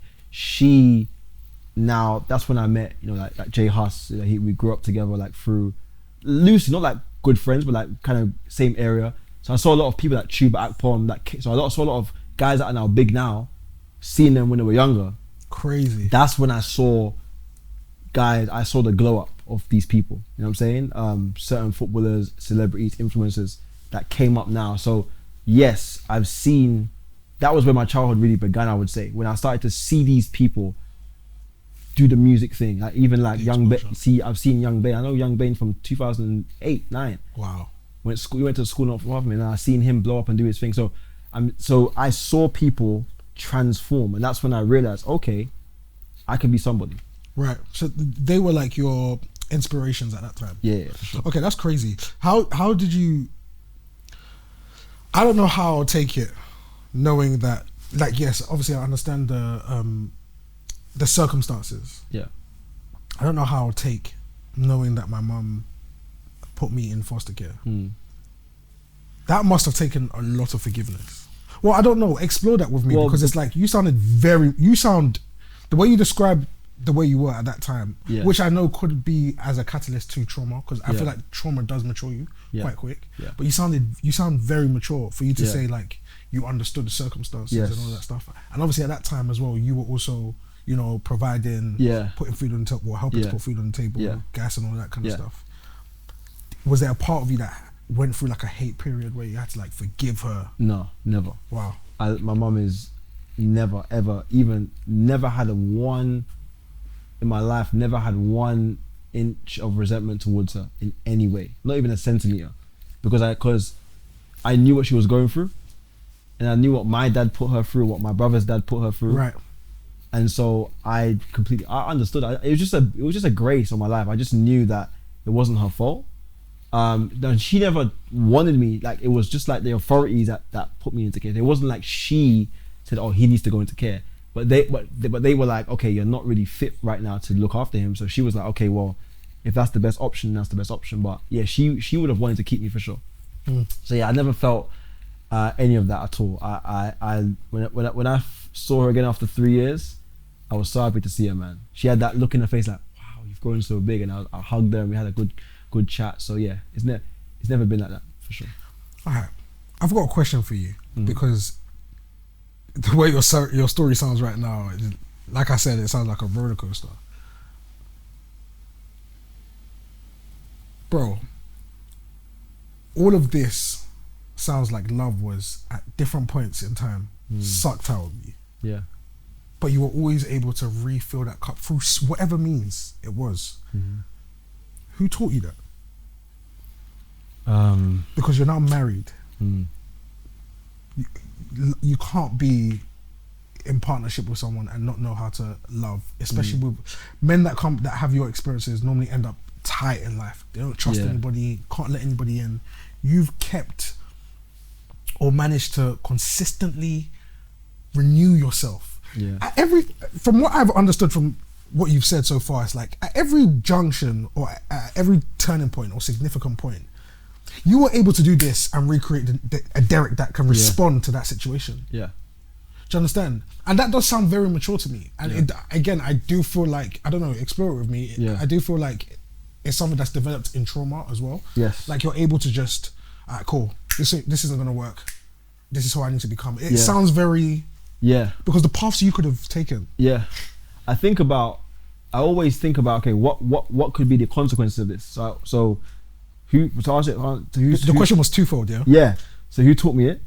That's when I met, like Jay Huss. We grew up together like through loosely, not like good friends, but like kind of same area. So I saw a lot of people like Chuba Akpom, so I saw a lot of guys that are now big now, seeing them when they were younger. Crazy. That's when I saw the glow up of these people. You know what I'm saying? Certain footballers, celebrities, influencers that came up now. So yes, I've seen, that was where my childhood really began, I would say. When I started to see these people do the music thing. Like even like I've seen Young Bane. I know Young Bane from 2008-9. Wow. We went to school not far from me, and I seen him blow up and do his thing. So I saw people transform, and that's when I realized, okay, I can be somebody. Right. So they were like your inspirations at that time. Yeah, for sure. Okay, that's crazy. How did you? I don't know how I'll take it, knowing that, like, yes, obviously I understand the circumstances. Yeah. I don't know how I'll take knowing that my mum put me in foster care. That must have taken a lot of forgiveness. Well, I don't know. Explore that with me, because it's like you sound the way you describe the way you were at that time, which I know could be as a catalyst to trauma, because I feel like trauma does mature you quite quick. Yeah. But you sound very mature for you to say like you understood the circumstances and all that stuff. And obviously at that time as well, you were also, providing, putting food on the table, helping to put food on the table, gas and all that kind of stuff. Was there a part of you that went through like a hate period where you had to like forgive her? No, never. Wow. My mum is never had in my life, never had 1 inch of resentment towards her in any way, not even a centimeter, because I knew what she was going through, and I knew what my dad put her through, what my brother's dad put her through. Right. And so I understood. It was just a grace on my life. I just knew that it wasn't her fault. She never wanted me, like, it was just like the authorities that put me into care. It wasn't like she said, oh, he needs to go into care. But they were like, okay, you're not really fit right now to look after him. So she was like, okay, well, if that's the best option, that's the best option. But yeah, she would have wanted to keep me for sure. So yeah, I never felt any of that at all. When I saw her again after 3 years, I was so happy to see her, man. She had that look in her face like, wow, you've grown so big. And I hugged her and we had a good chat. So yeah, it's never been like that, for sure. All right. I've got a question for you because the way your story sounds right now, like I said, it sounds like a roller coaster. Bro, all of this sounds like love was at different points in time sucked out of you. Yeah. But you were always able to refill that cup through whatever means it was. Who taught you that? Because you're now married. You can't be in partnership with someone and not know how to love, especially with men that have your experiences normally end up tight in life. They don't trust anybody, can't let anybody in. You've kept or managed to consistently renew yourself. From what I've understood from what you've said so far, it's like at every junction or at every turning point or significant point, you were able to do this and recreate a Derrick that can respond to that situation. Do you understand? And that does sound very mature to me. And again, I do feel like, I don't know, explore it with me. I do feel like it's something that's developed in trauma as well. Like you're able to just, all right, cool, this isn't gonna work. This is who I need to become. It sounds very, because the paths you could have taken. I always think about, okay, what could be the consequences of this? So the question was twofold, yeah? So who taught me it?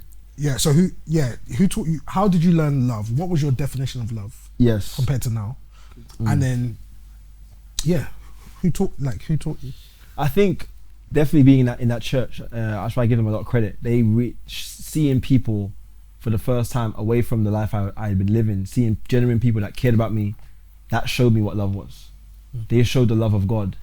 So who taught you, how did you learn love? What was your definition of love? Compared to now? And then, who taught you? I think definitely being in that church, that's why I give them a lot of credit. They seeing people for the first time away from the life I had been living, seeing genuine people that cared about me, that showed me what love was. They showed the love of God.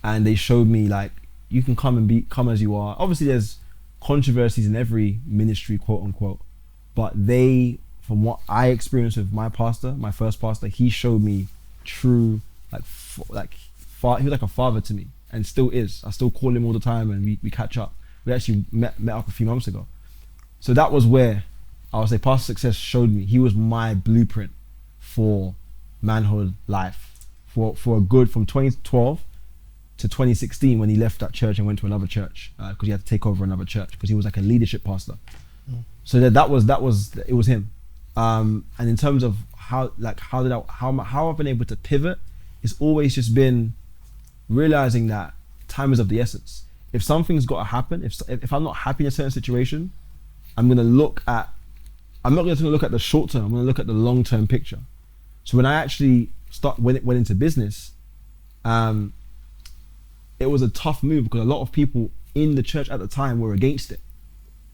And they showed me like, you can come as you are. Obviously there's controversies in every ministry, quote unquote, but from what I experienced with my first pastor, he showed me true, he was like a father to me and still is. I still call him all the time and we catch up. We actually met up a few months ago. So that was where I would say Pastor Success showed me. He was my blueprint for manhood life, for a good, from 2012 to 2016 when he left that church and went to another church because he had to take over another church because he was like a leadership pastor. So it was him. And in terms of how I've been able to pivot, it's always just been realizing that time is of the essence. If something's got to happen, if I'm not happy in a certain situation, I'm not going to look at the short term, I'm going to look at the long term picture. So when I actually went into business, it was a tough move because a lot of people in the church at the time were against it.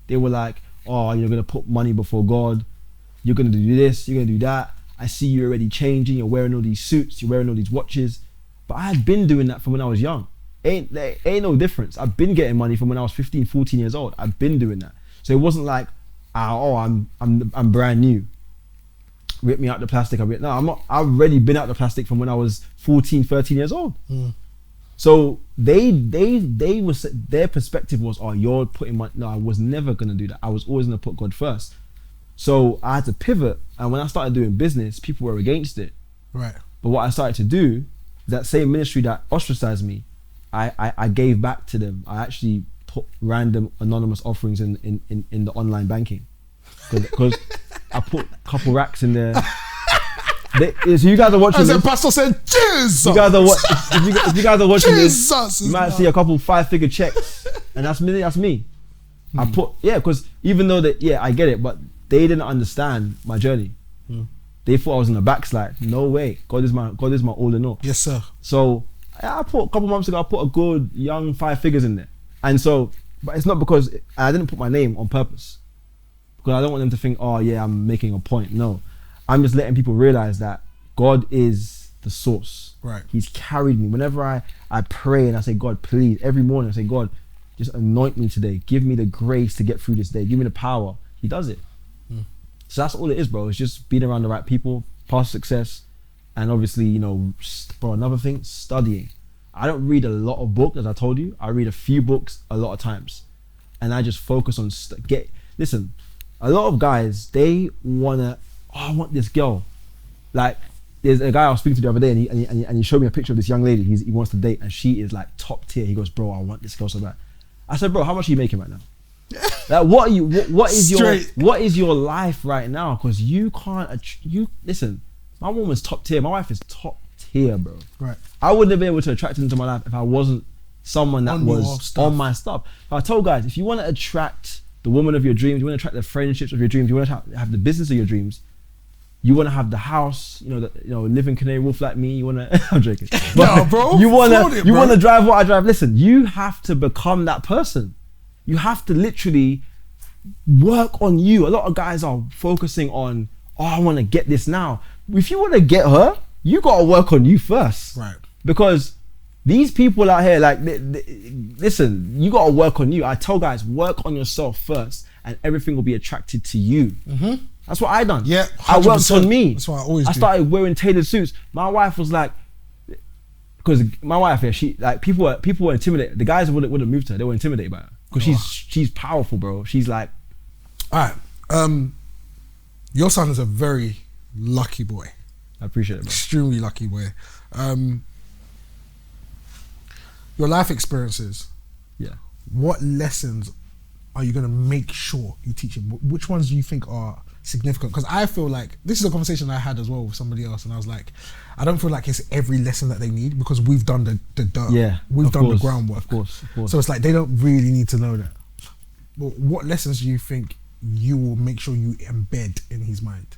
They were like, oh, you're going to put money before God, you're going to do this, you're going to do that, I see you already changing, you're wearing all these suits, you're wearing all these watches. But I had been doing that from when I was young. Ain't no difference. I've been getting money from when I was 15, 14 years old. I've been doing that. So it wasn't like, I'm brand new. Rip me out the plastic. No, I'm not. I've already been out the plastic from when I was 14, 13 years old. So their perspective was, oh, you're putting money. No, I was never gonna do that. I was always gonna put God first. So I had to pivot. And when I started doing business, people were against it. Right. But what I started to do, that same ministry that ostracized me, I gave back to them. I actually put random anonymous offerings in the online banking because I put a couple racks in there. So you guys are watching this. Pastor said, Jesus. You guys are if you guys are watching this, you might see a couple 5-figure checks, and that's me. I put because even though I get it, but they didn't understand my journey. They thought I was in a backslide. No way. God is my all in all. Yes, sir. So I put a couple months ago, I put a good young 5 figures in there. And so, but it's not because I didn't put my name on purpose, because I don't want them to think, oh yeah, I'm making a point. No, I'm just letting people realize that God is the source. Right. He's carried me. Whenever I pray and I say, God, please, every morning I say, God, just anoint me today. Give me the grace to get through this day. Give me the power. He does it. So that's all it is, bro. It's just being around the right people, past success, and obviously, bro, another thing, studying. I don't read a lot of books, as I told you. I read a few books a lot of times, and I just focus on listen. A lot of guys, they wanna, I want this girl. Like, there's a guy I was speaking to the other day, and he showed me a picture of this young lady he wants to date, and she is like top tier. He goes, bro, I want this girl so bad. I said, bro, how much are you making right now? Like, what is your life right now? Because you can't, listen, my woman's top tier. My wife is top tier, bro. Right. I wouldn't have been able to attract her into my life if I wasn't someone that was on my stuff. I told guys, if you want to attract the woman of your dreams, you want to attract the friendships of your dreams, you want to have the business of your dreams, you want to have the house, live in Canary Wharf like me. You want to, I'm joking. No, bro. You want to drive what I drive. Listen, you have to become that person. You have to literally work on you. A lot of guys are focusing on, I want to get this now. If you want to get her, you got to work on you first. Right. Because these people out here, like, listen, you got to work on you. I tell guys, work on yourself first and everything will be attracted to you. Mm-hmm. That's what I done. Yeah, 100%. I worked on me. That's what I always do. I started wearing tailored suits. My wife was like, because my wife, she like people were intimidated. The guys wouldn't move to her. They were intimidated by her because she's powerful, bro. She's like, all right. Your son is a very lucky boy. I appreciate it, bro. Extremely lucky boy. Your life experiences. Yeah. What lessons are you gonna make sure you teach him? Which ones do you think are significant? Because I feel like this is a conversation I had as well with somebody else, and I was like, I don't feel like it's every lesson that they need because we've done the dirt. Yeah, we've done the groundwork. Of course. So it's like they don't really need to know that. But what lessons do you think you will make sure you embed in his mind?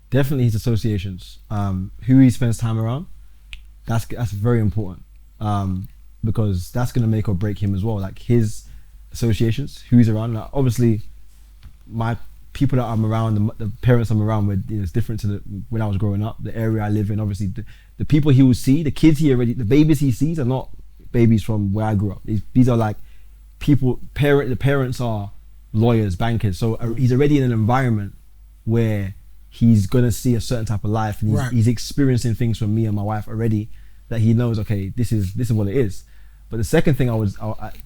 Definitely his associations. Who he spends time around. That's very important. Because that's gonna make or break him as well. Like his associations, who he's around. Like obviously, my people that I'm around, the parents I'm around with, it's different to when I was growing up. The area I live in, obviously, the people he will see, the kids the babies he sees are not babies from where I grew up. These are like people. The parents are lawyers, bankers. So he's already in an environment where he's gonna see a certain type of life, and he's experiencing things from me and my wife already that he knows. Okay, this is what it is. But the second thing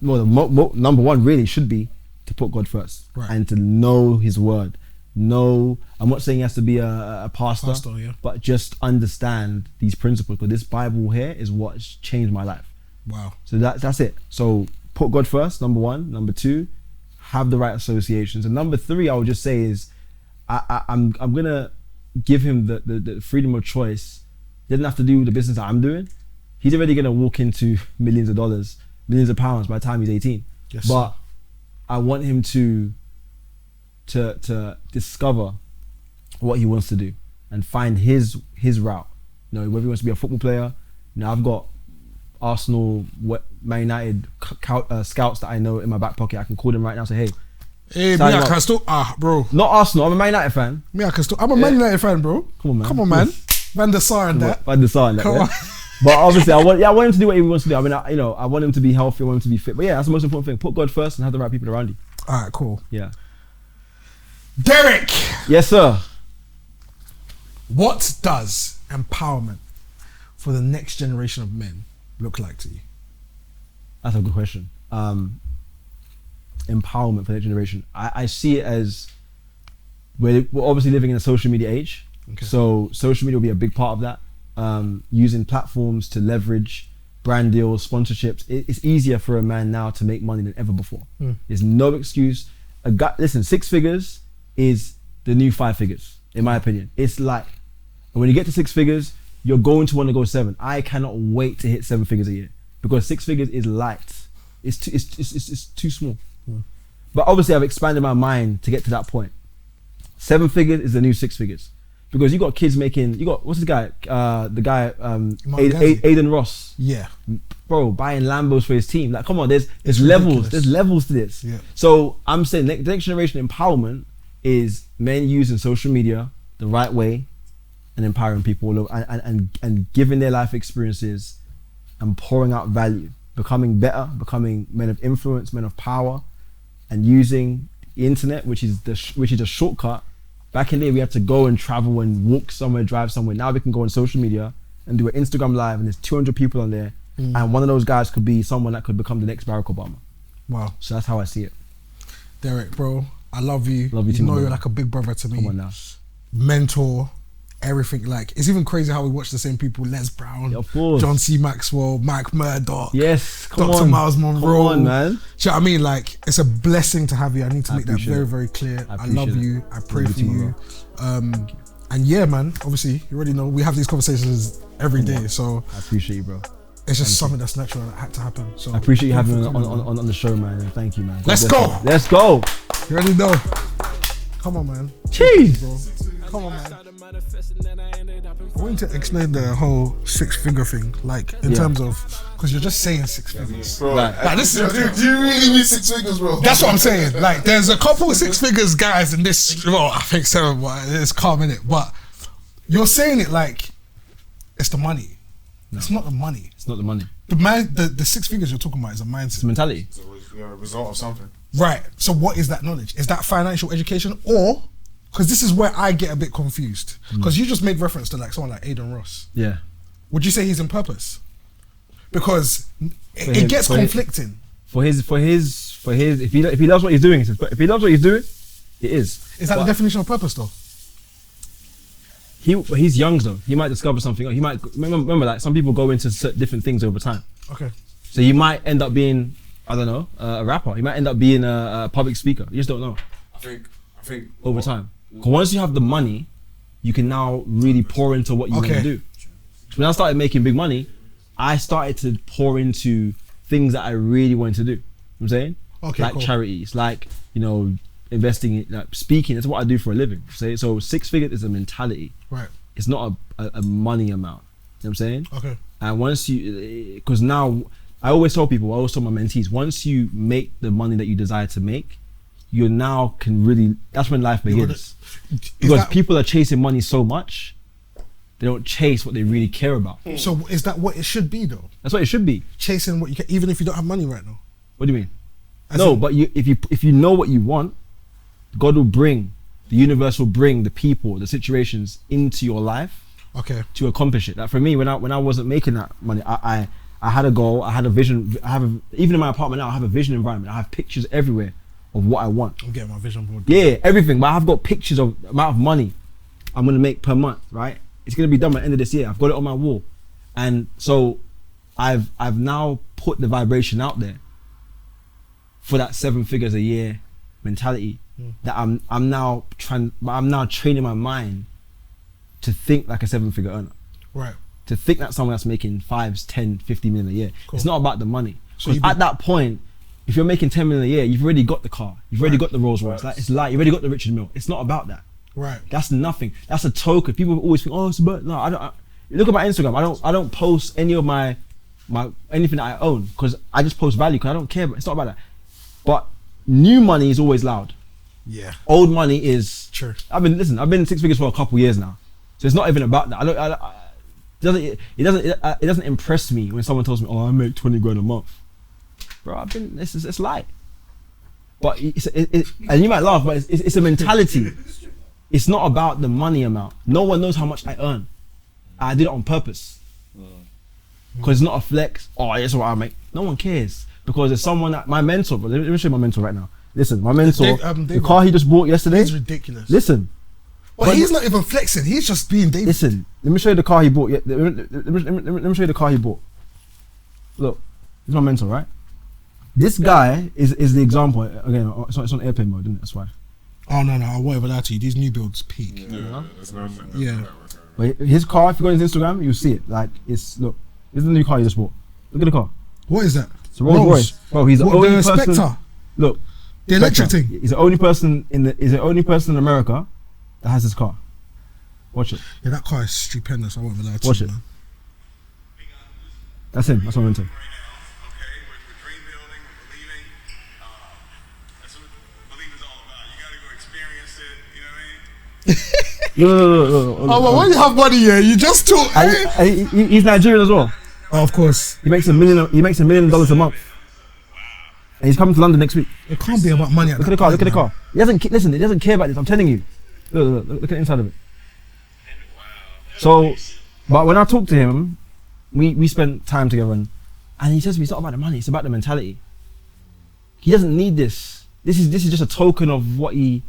number one really should be to put God first and to know his word. I'm not saying he has to be a pastor, but just understand these principles, because this Bible here is what's changed my life. Wow. So that's it. So put God first, number one. Number two, have the right associations. And number three, I would just say is I'm gonna give him the freedom of choice. He doesn't have to do the business that I'm doing. He's already gonna walk into millions of dollars, millions of pounds by the time he's 18. Yes. But I want him to discover what he wants to do and find his route. Whether he wants to be a football player. I've got Arsenal, Man United scouts that I know in my back pocket. I can call them right now and say, hey, me, I can still, bro. Not Arsenal, I'm a Man United fan. I'm a Man United fan, bro. Come on, man. Van der Sar and that. Van der Sar and that, yeah. But obviously, I want him to do what he wants to do. I mean, I want him to be healthy, I want him to be fit. But yeah, that's the most important thing. Put God first and have the right people around you. All right, cool. Yeah. Derrick! Yes, sir. What does empowerment for the next generation of men look like to you? That's a good question. Empowerment for the next generation. I see it as we're obviously living in a social media age. Okay. So social media will be a big part of that. Using platforms to leverage brand deals, sponsorships. It's easier for a man now to make money than ever before. There's no excuse. Listen, 6 figures is the new 5 figures, in my opinion. It's like, when you get to 6 figures, you're going to want to go 7. I cannot wait to hit 7 figures a year because 6 figures is light. It's too small. But obviously, I've expanded my mind to get to that point. 7 figures is the new 6 figures. Because you got kids making, what's this guy? The guy, Aiden Ross. Yeah. Bro, buying Lambos for his team. Like, come on, there's levels. There's levels to this. Yeah. So I'm saying the next generation empowerment is men using social media the right way and empowering people and giving their life experiences and pouring out value, becoming better, becoming men of influence, men of power, and using the internet, which is a shortcut. Back in the day, we had to go and travel and walk somewhere, drive somewhere. Now we can go on social media and do an Instagram live, and there's 200 people on there, and one of those guys could be someone that could become the next Barack Obama. Wow. So that's how I see it. Derrick, bro, I love you. Love you too, you're like a big brother to me. Come on now. Mentor, everything. Like, it's even crazy how we watch the same people: Les Brown, of course, John C. Maxwell, Mike Murdoch, yes, Dr. Miles Monroe. Come on, man. Do you know what I mean? Like, it's a blessing to have you. I need to make that very, very clear. I love you. I pray for you. And yeah, man, obviously, you already know we have these conversations every day. So I appreciate you, bro. It's just something that's natural that had to happen. So I appreciate you having me on the show, man. And thank you, man. Let's go. Let's go. You already know. Come on, man. Jeez. Bro. Come on, man. I want to explain the whole 6-figure thing, like in terms of, because you're just saying 6 figures. Bro, like, this is, do you really mean 6 figures, bro? That's what I'm saying. Like, there's a couple of 6 figures guys in this. Well, I think 7, but it's calm in it. But you're saying it like it's the money. No. It's not the money. It's not the money. The 6 figures you're talking about is a mindset. It's a mentality. It's a result of something. Right. So what is that knowledge? Is that financial education, or, because this is where I get a bit confused, because you just made reference to like someone like Aiden Ross. Yeah. Would you say he's in purpose? Because it gets conflicting. For his, if he loves what he's doing, if he loves what he's doing, it is. Is that the definition of purpose, though? He's young though. He might discover something. He might remember like some people go into different things over time. Okay. So you might end up being, I don't know, a rapper. You might end up being a public speaker. You just don't know. I think over time. Because once you have the money, you can now really pour into what you want to do. So when I started making big money, I started to pour into things that I really wanted to do. You know what I'm saying? Okay, like charities, like, you know, investing in, like speaking. That's what I do for a living. So 6 figures is a mentality. Right. It's not a money amount. You know what I'm saying? Okay. And once you, because now I always tell people, I always tell my mentees, once you make the money that you desire to make, you now can really, that's when life begins. Because people are chasing money so much, they don't chase what they really care about. So is that what it should be though? That's what it should be. Chasing what you can, even if you don't have money right now. What do you mean? But if you know what you want, God will bring, the universe will bring the people, the situations into your life to accomplish it. Like for me, when I wasn't making that money, I had a goal, I had a vision, even in my apartment now, I have a vision environment. I have pictures everywhere of what I want. I'm getting my vision board. Yeah, everything. But I've got pictures of the amount of money I'm gonna make per month, right? It's gonna be done by the end of this year. I've got it on my wall. And so I've now put the vibration out there for that 7 figures a year mentality that I'm now training my mind to think like a 7-figure earner. Right. To think that someone that's making 5, 10, 50 million a year. Cool. It's not about the money. So at that point, if you're making 10 million a year, you've already got the car. You've already got the Rolls Royce. Like, it's like, you've already got the Richard Mille. It's not about that. Right. That's nothing. That's a token. People always think, oh, it's about, no, I don't. Look at my Instagram. I don't post any of my anything that I own, because I just post value, because I don't care. It's not about that. But new money is always loud. Yeah. Old money is true. I've been in 6 figures for a couple years now. So it's not even about that. It doesn't impress me when someone tells me, oh, I make 20 grand a month. Bro, it's light. But and you might laugh, but it's a mentality. It's not about the money amount. No one knows how much I earn. I did it on purpose. Because it's not a flex. Oh, that's what I make. No one cares. Because there's someone that, my mentor, let me show you my mentor right now. Listen, my mentor, the car he just bought yesterday. It's ridiculous. Listen. Well, he's not even flexing. He's just being David. Listen, let me show you the car he bought. Let me show you the car he bought. Look, he's my mentor, right? This guy is the example. Again, it's on airplane mode, isn't it? That's why. Oh no, I won't even lie to you. These new builds peak. Yeah. But his car, if you go on his Instagram, you'll see it. Like, this is the new car he just bought. Look at the car. What is that? It's a Rolls Royce. Bro, he's the only person. Spectre? Look, the electric thing. He's the only person in America that has this car. Watch it. Yeah, that car is stupendous. I won't even lie to you. Watch it. Man. That's him. That's what I'm into. No. Oh, but when you have money here, you just talk. He's Nigerian as well. Oh, of course. He makes $1 million a month. And he's coming to London next week. It can't be about money. Look at the car. Look at the car. He doesn't care about this. I'm telling you. Look at the inside of it. So, but when I talk to him, we spent time together, and he says to me, it's not about the money. It's about the mentality. He doesn't need this. This is just a token of what he.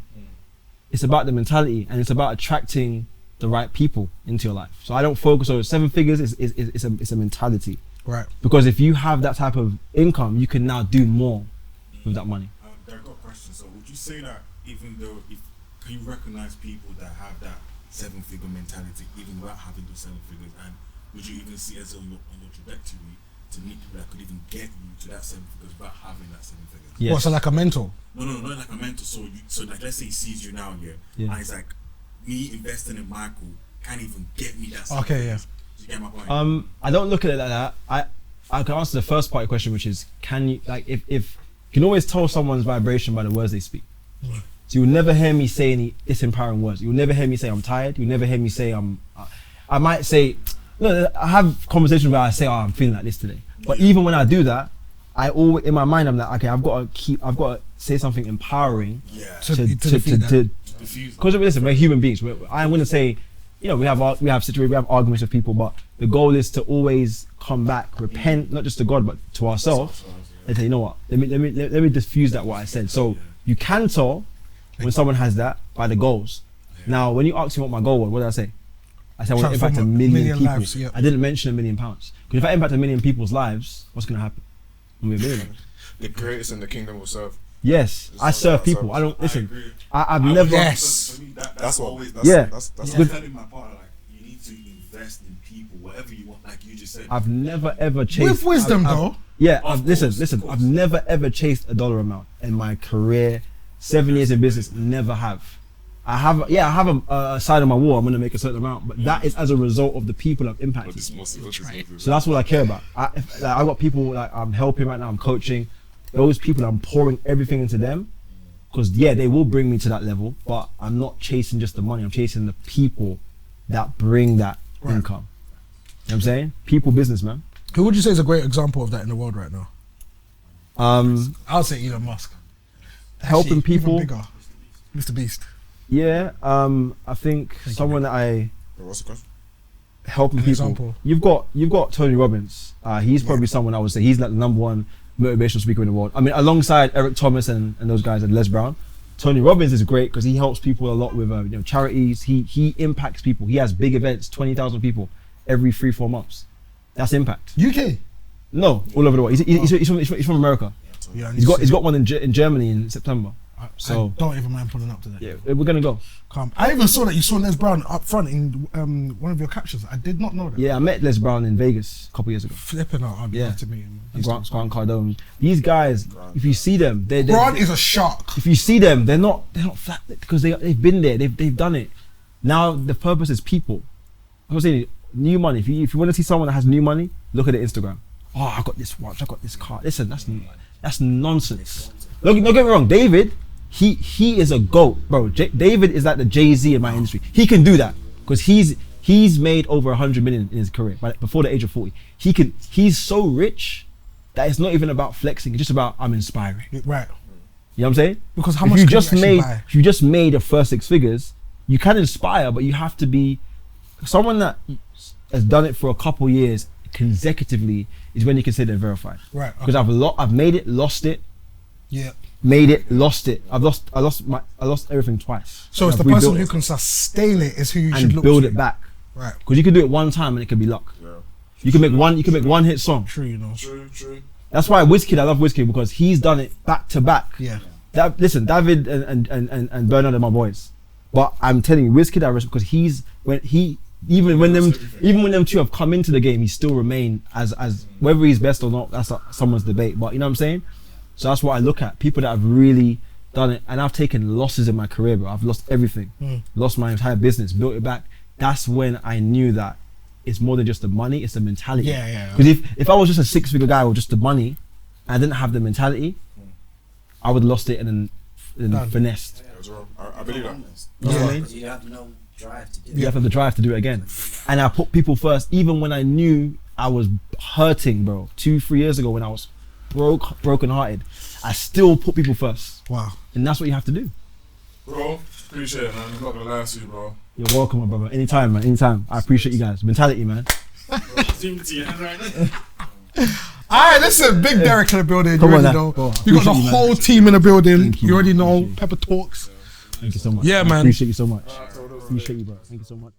It's about the mentality, and it's about attracting the right people into your life. So I don't focus on 7 figures. It's a mentality. Right. Because if you have that type of income, you can now do more with that money. I've got a question. So would you say that even though can you recognize people that have that 7-figure mentality even without having those 7 figures, and would you even see as though you're on your trajectory to meet people that could even get you to that 7 figures without having that 7 figures? Yes. What, so like a mentor? No, not like a mentor. So like, let's say he sees you now, and it's like, me investing in Michael can't even get me that. Okay, yeah. Do you get my point? I don't look at it like that. I can answer the first part of the question, which is, can you, like, if you can always tell someone's vibration by the words they speak. So you'll never hear me say any disempowering words. You'll never hear me say I'm tired. You'll never hear me say I might say, no, I have conversations where I say, oh, I'm feeling like this today. But even when I do that, I always, in my mind, I'm like, okay, I've got to say something empowering to diffuse. Because listen, we're human beings. I want to say, we have situations, we have arguments with people, but the goal is to always come back, repent, not just to God, but to ourselves, and say, you know what, let me diffuse that what I said. So you can tell when someone has that by the goals. Now, when you ask me what my goal was, what did I say? I said I want to impact a million people. Lives, yeah. I didn't mention £1 million. Because if I impact 1 million people's lives, what's going to happen? I'm going to be a millionaire. The greatest in the kingdom will serve. Yes, I serve people. I don't listen. I've never. Yes. For me, That's what. That's good. telling my partner, like, you need to invest in people, whatever you want, like you just said. I've never ever chased. With wisdom, though. Listen. I've never ever chased a dollar amount in my career. 7 years in business, never have. I have a side of my wall. I'm gonna make a certain amount, but that is as a result of the people I've impacted. So that's what I care about. I've got people like I'm helping right now. I'm coaching. Those people, I'm pouring everything into them, because they will bring me to that level. But I'm not chasing just the money. I'm chasing the people that bring that income. You know what I'm saying? People business, man. Who would you say is a great example of that in the world right now? I'll say Elon Musk. Helping Actually, people. Even bigger. Mr. Beast. Yeah, I think someone that I What's the question? helping An people. example. You've got Tony Robbins. He's probably someone I would say he's like the #1 motivational speaker in the world. I mean, alongside Eric Thomas and those guys and Les Brown, Tony Robbins is great because he helps people a lot with charities. He impacts people. He has big events, 20,000 people every 3-4 months. That's impact. UK. No, all over the world. He's from America. Yeah, He's got one in Germany in September. So I don't even mind pulling up to that. yeah, we're gonna go. I even saw that you saw Les Brown up front in one of your captions. I did not know that. Yeah, I met Les Brown in Vegas a couple years ago. Flipping out. I'd love to meet him. And Grant Cardone. These guys, if you see them, Grant is a shark. If you see them, they're not flat because they've been there. They've done it. Now the purpose is people. I was saying, new money. If you want to see someone that has new money, look at their Instagram. Oh, I got this watch. I got this car. Listen, that's nonsense. Don't get me wrong, David. He is a GOAT, bro. David is like the Jay-Z in my industry. He can do that because he's made over 100 million in his career, but before the age of 40. He's so rich that it's not even about flexing. It's just about I'm inspiring. Right. You know what I'm saying? Because how much can you actually buy? If you just made your first 6 figures, you can inspire, but you have to be someone that has done it for a couple years consecutively is when you consider it verified. Right. Because I've made it, lost it. Yeah. Made it, lost it. I lost everything twice. So it's the person who can sustain it is who you should look build to. it back. Right. Because you can do it one time and it could be luck. Yeah. You can make one hit song. True, you know. True. That's why Wizkid, I love Wizkid because he's done it back to back. Yeah. Listen, David and Bernard are my boys. But I'm telling you, Wizkid I respect because even when them two have come into the game, he still remain as whether he's best or not, that's someone's debate. But you know what I'm saying? So that's what I look at. People that have really done it, and I've taken losses in my career, bro. I've lost everything. Lost my entire business, built it back. That's when I knew that it's more than just the money, it's the mentality. Yeah. Because if I was just a 6-figure guy with just the money, and I didn't have the mentality, I would have lost it and then finessed. I believe that. You know what I mean? You have no drive to do it. You have the drive to do it again. And I put people first, even when I knew I was hurting, bro. 2-3 years ago when I was broken hearted, I still put people first. Wow. And that's what you have to do. Bro, appreciate it, man. I'm not gonna lie to you, bro. You're welcome, my brother. Anytime, man. Anytime. I appreciate you guys. Mentality, man. Alright, listen, big Derrick in the building. Come You on already now. know. Go on. We got the Appreciate you, man. whole team in the building. Thank you, You already man. know. Appreciate you. Pepper Talks. Thank you so much. Yeah, man. Appreciate you so much. Appreciate you, bro. Thank you so much.